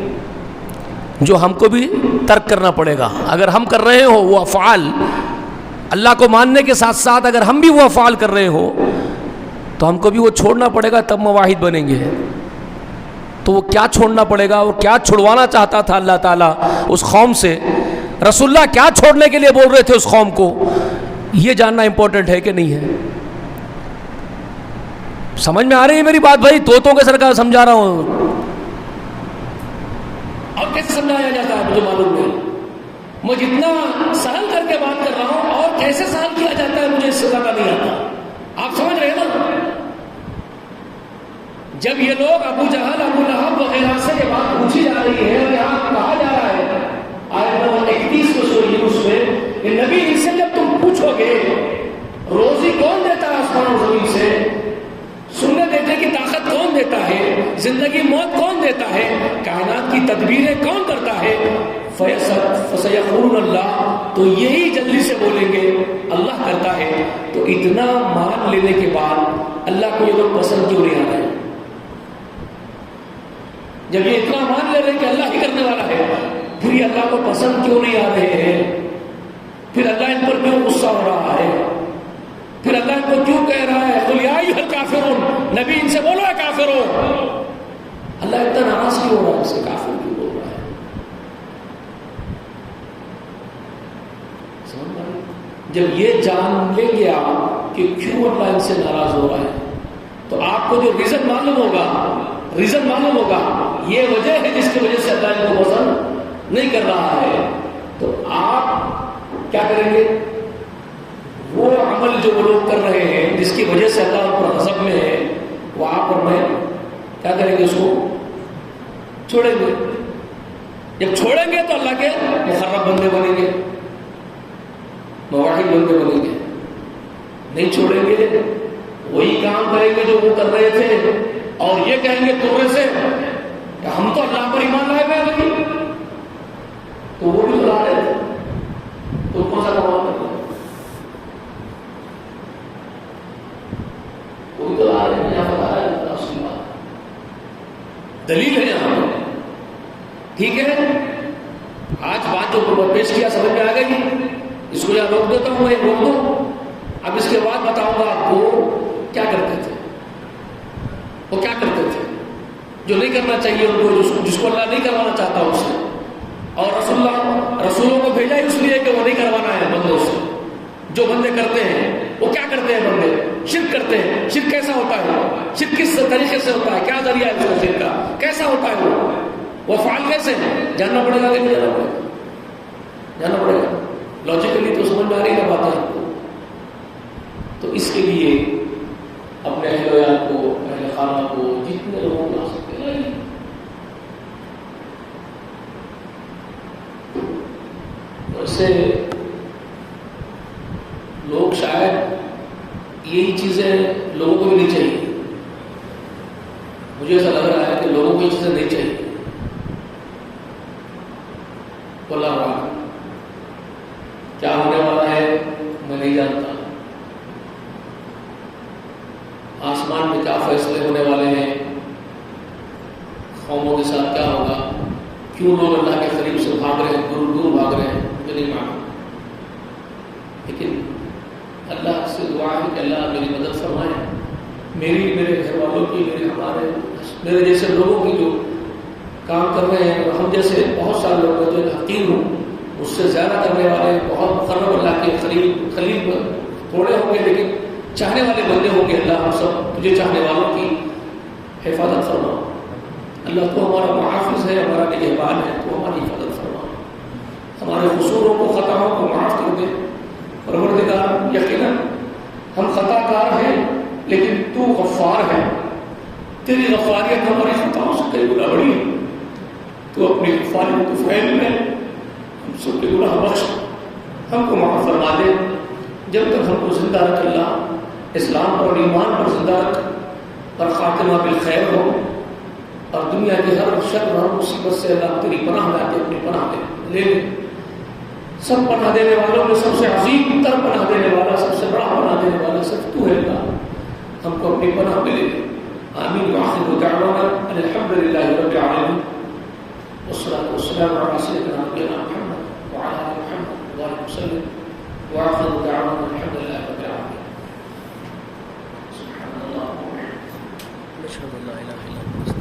جو ہم کو بھی ترک کرنا پڑے گا. اگر ہم کر رہے ہو وہ افعال، اللہ کو ماننے کے ساتھ ساتھ اگر ہم بھی وہ افعال کر رہے ہو تو ہم کو بھی وہ چھوڑنا پڑے گا، تب مواحد بنیں گے. تو وہ کیا چھوڑنا پڑے گا، وہ کیا چھڑوانا چاہتا تھا اللہ تعالیٰ اس قوم سے، رسول اللہ کیا چھوڑنے کے لیے بول رہے تھے اس قوم کو، یہ جاننا امپورٹنٹ ہے کہ نہیں ہے؟ سمجھ میں آ رہی ہے میری بات بھائی؟ طوطوں کے سرکار سمجھا رہا ہوں. اب کیسے سمجھایا جاتا ہے مجھے معلوم نہیں، میں جتنا سہل کر کے بات کر رہا ہوں اور کیسے سہل کیا جاتا ہے مجھے اس سے زیادہ نہیں آتا. آپ سمجھ رہے ہیں نا؟ جب یہ لوگ ابو جہل، ابو لہب وغیرہ سے یہ بات پوچھی جا رہی ہے اور یہاں کہا جا رہا ہے آیت نمبر 31 کو سورہ یونس میں کہ نبی ان سے جب تم پوچھو گے روزی کون دیتا ہے آسمان و زمین سے، سننے دینے کی طاقت کون دیتا ہے، زندگی موت کون دیتا ہے، کائنات کی تدبیریں کون کرتا ہے، فَسَيَقُولُونَ اللَّهُ، تو یہی جلدی سے بولیں گے اللہ کرتا ہے. تو اتنا مان لینے کے بعد اللہ کو یہ لوگ پسند کیوں نہیں آ رہے؟ جب یہ اتنا مان لے رہے ہیں کہ اللہ ہی کرنے والا ہے، پھر یہ اللہ کو پسند کیوں نہیں آ رہے ہیں؟ پھر اللہ ان پر کیوں غصہ ہو رہا ہے؟ پھر اللہ ان کو کیوں کہہ رہا ہے قُلْ يَا أَيُّهَا الْكَافِرُونَ، نبی ان سے بولو اے کافرو. اللہ اتنا ناراض کیوں ہو رہا ہے، اس سے کافر کیوں بول رہا ہے؟ جب یہ جان لیں گے آپ کہ کیوں اللہ ان سے ناراض ہو رہا ہے، تو آپ کو جو ریزن معلوم ہوگا یہ وجہ ہے جس کی وجہ سے اللہ ان کو پسند نہیں کر رہا ہے. تو آپ کیا کریں گے؟ وہ عمل جو وہ لوگ کر رہے ہیں جس کی وجہ سے اللہ ان پر غضب میں ہے، وہ آپ اور میں کیا کریں گے؟ اس کو چھوڑیں گے. جب چھوڑیں گے تو اللہ کے مقرب بندے بنیں گے، مواحد بندے بنیں گے. نہیں چھوڑیں گے، وہی کام کریں گے جو وہ کر رہے تھے، اور یہ کہیں گے ترے سے کہ ہم تو اللہ پر ایمان لائے ہوئے ہیں، تو وہ بھی لا رہے تھے، تو کون سا کام کرتے ہیں؟ وہ بھی تو لا رہے ہیں. یہاں بتا رہے ہیں اس کی بات دلیل ہے یہاں. ٹھیک ہے، آج بات جو پیش کیا سمجھ میں آ گئی، اس کو یہاں روک دیتا ہوں، میں روک دوں. اب اس کے بعد بتاؤں گا آپ کو کیا کرتے تھے، وہ کیا کرتے تھے جو نہیں کرنا چاہیے ان کو، جس کو اللہ نہیں کروانا چاہتا اس سے. اور رسولوں کو بھیجا اس لیے کہ وہ نہیں کروانا ہے بندوں سے. جو بندے کرتے ہیں وہ کیا کرتے ہیں؟ بندے شرک کرتے ہیں. شرک کیسا ہوتا ہے؟ شرک کس طریقے سے ہوتا ہے؟ کیا ذریعہ ہے اس کا شرک کا؟ کیسا ہوتا ہے وہ فعال کیسے؟ جاننا پڑے گا کہ نہیں جاننا پڑے گا؟ جاننا پڑے گا. لاجیکلی تو سمجھ میں آ رہی ہے بات ہے. تو اس کے لیے اپنے اہل ویال کو، اہل خانہ کو، جتنے لوگوں کو آ سکتے ہیں، ویسے لوگ شاید یہی چیزیں لوگوں کو بھی نہیں چاہیے. مجھے ایسا لگ رہا ہے کہ لوگوں کو یہ چیزیں نہیں چاہیے. اللہ عالم کیا ہونے والا ہے میں نہیں جانتا. آسمان میں کیا فیصلے ہونے والے ہیں، قوموں کے ساتھ کیا ہوگا، کیوں لوگ اللہ کے قریب سے بھاگ رہے ہیں، دور دور بھاگ رہے ہیں، مجھے نہیں معلوم. لیکن اللہ سے دعا ہے کہ اللہ میری مدد فرمائے، میری، میرے گھر والوں کی، میرے جیسے لوگوں کی جو کام کر رہے ہیں، اور ہم جیسے بہت سارے لوگ جو حقیر ہوں، اس سے زیادہ کرنے والے بہت مقرب اللہ کے خلیل تھوڑے ہوں گے، لیکن چاہنے والے بندے ہوں گے. اللہ ہم سب تجھے چاہنے والوں کی حفاظت فرما. اللہ تو ہمارا محافظ ہے، ہمارا نگہبان ہے، تو ہماری حفاظت فرما. ہمارے قصوروں کو، خطاؤں کو معاف کر دے. پروردگار یقیناً ہم خطا کار ہیں، لیکن تو غفار ہے. تیری غفاریت ہماری خطاؤں سے کئی گنا بڑی ہے. تو اپنی غفاریت تو فعل میں ہم سب کے گناہ بخش، ہم کو معاف فرما دے. جب تک ہم کو زندہ رکھ اللہ، اسلام اور ایمان پر زندہ رکھ، اور خاتمہ بالخیر ہو، اور دنیا کی ہر شر اور ہر مصیبت سے اللہ تیری پناہ میں آتے اپنی پناہ میں لے لے. سب پناہ دینے والوں میں سب سے عظیم تر پناہ دینے والا، سب سے بڑا پناہ دینے والا صرف تو ہے اللہ. ہم کو اپنی پناہ میں لے لے. آمین. وآخر دعوانا ان الحمد للہ رب العالمین، والصلاة والسلام على سيدنا نبينا محمد وعلى آل محمد وآله وسلم. وآخر دعوانا الحمد لله رب العالمين. سبحان الله وبحمده، أشهد أن لا إله إلا الله.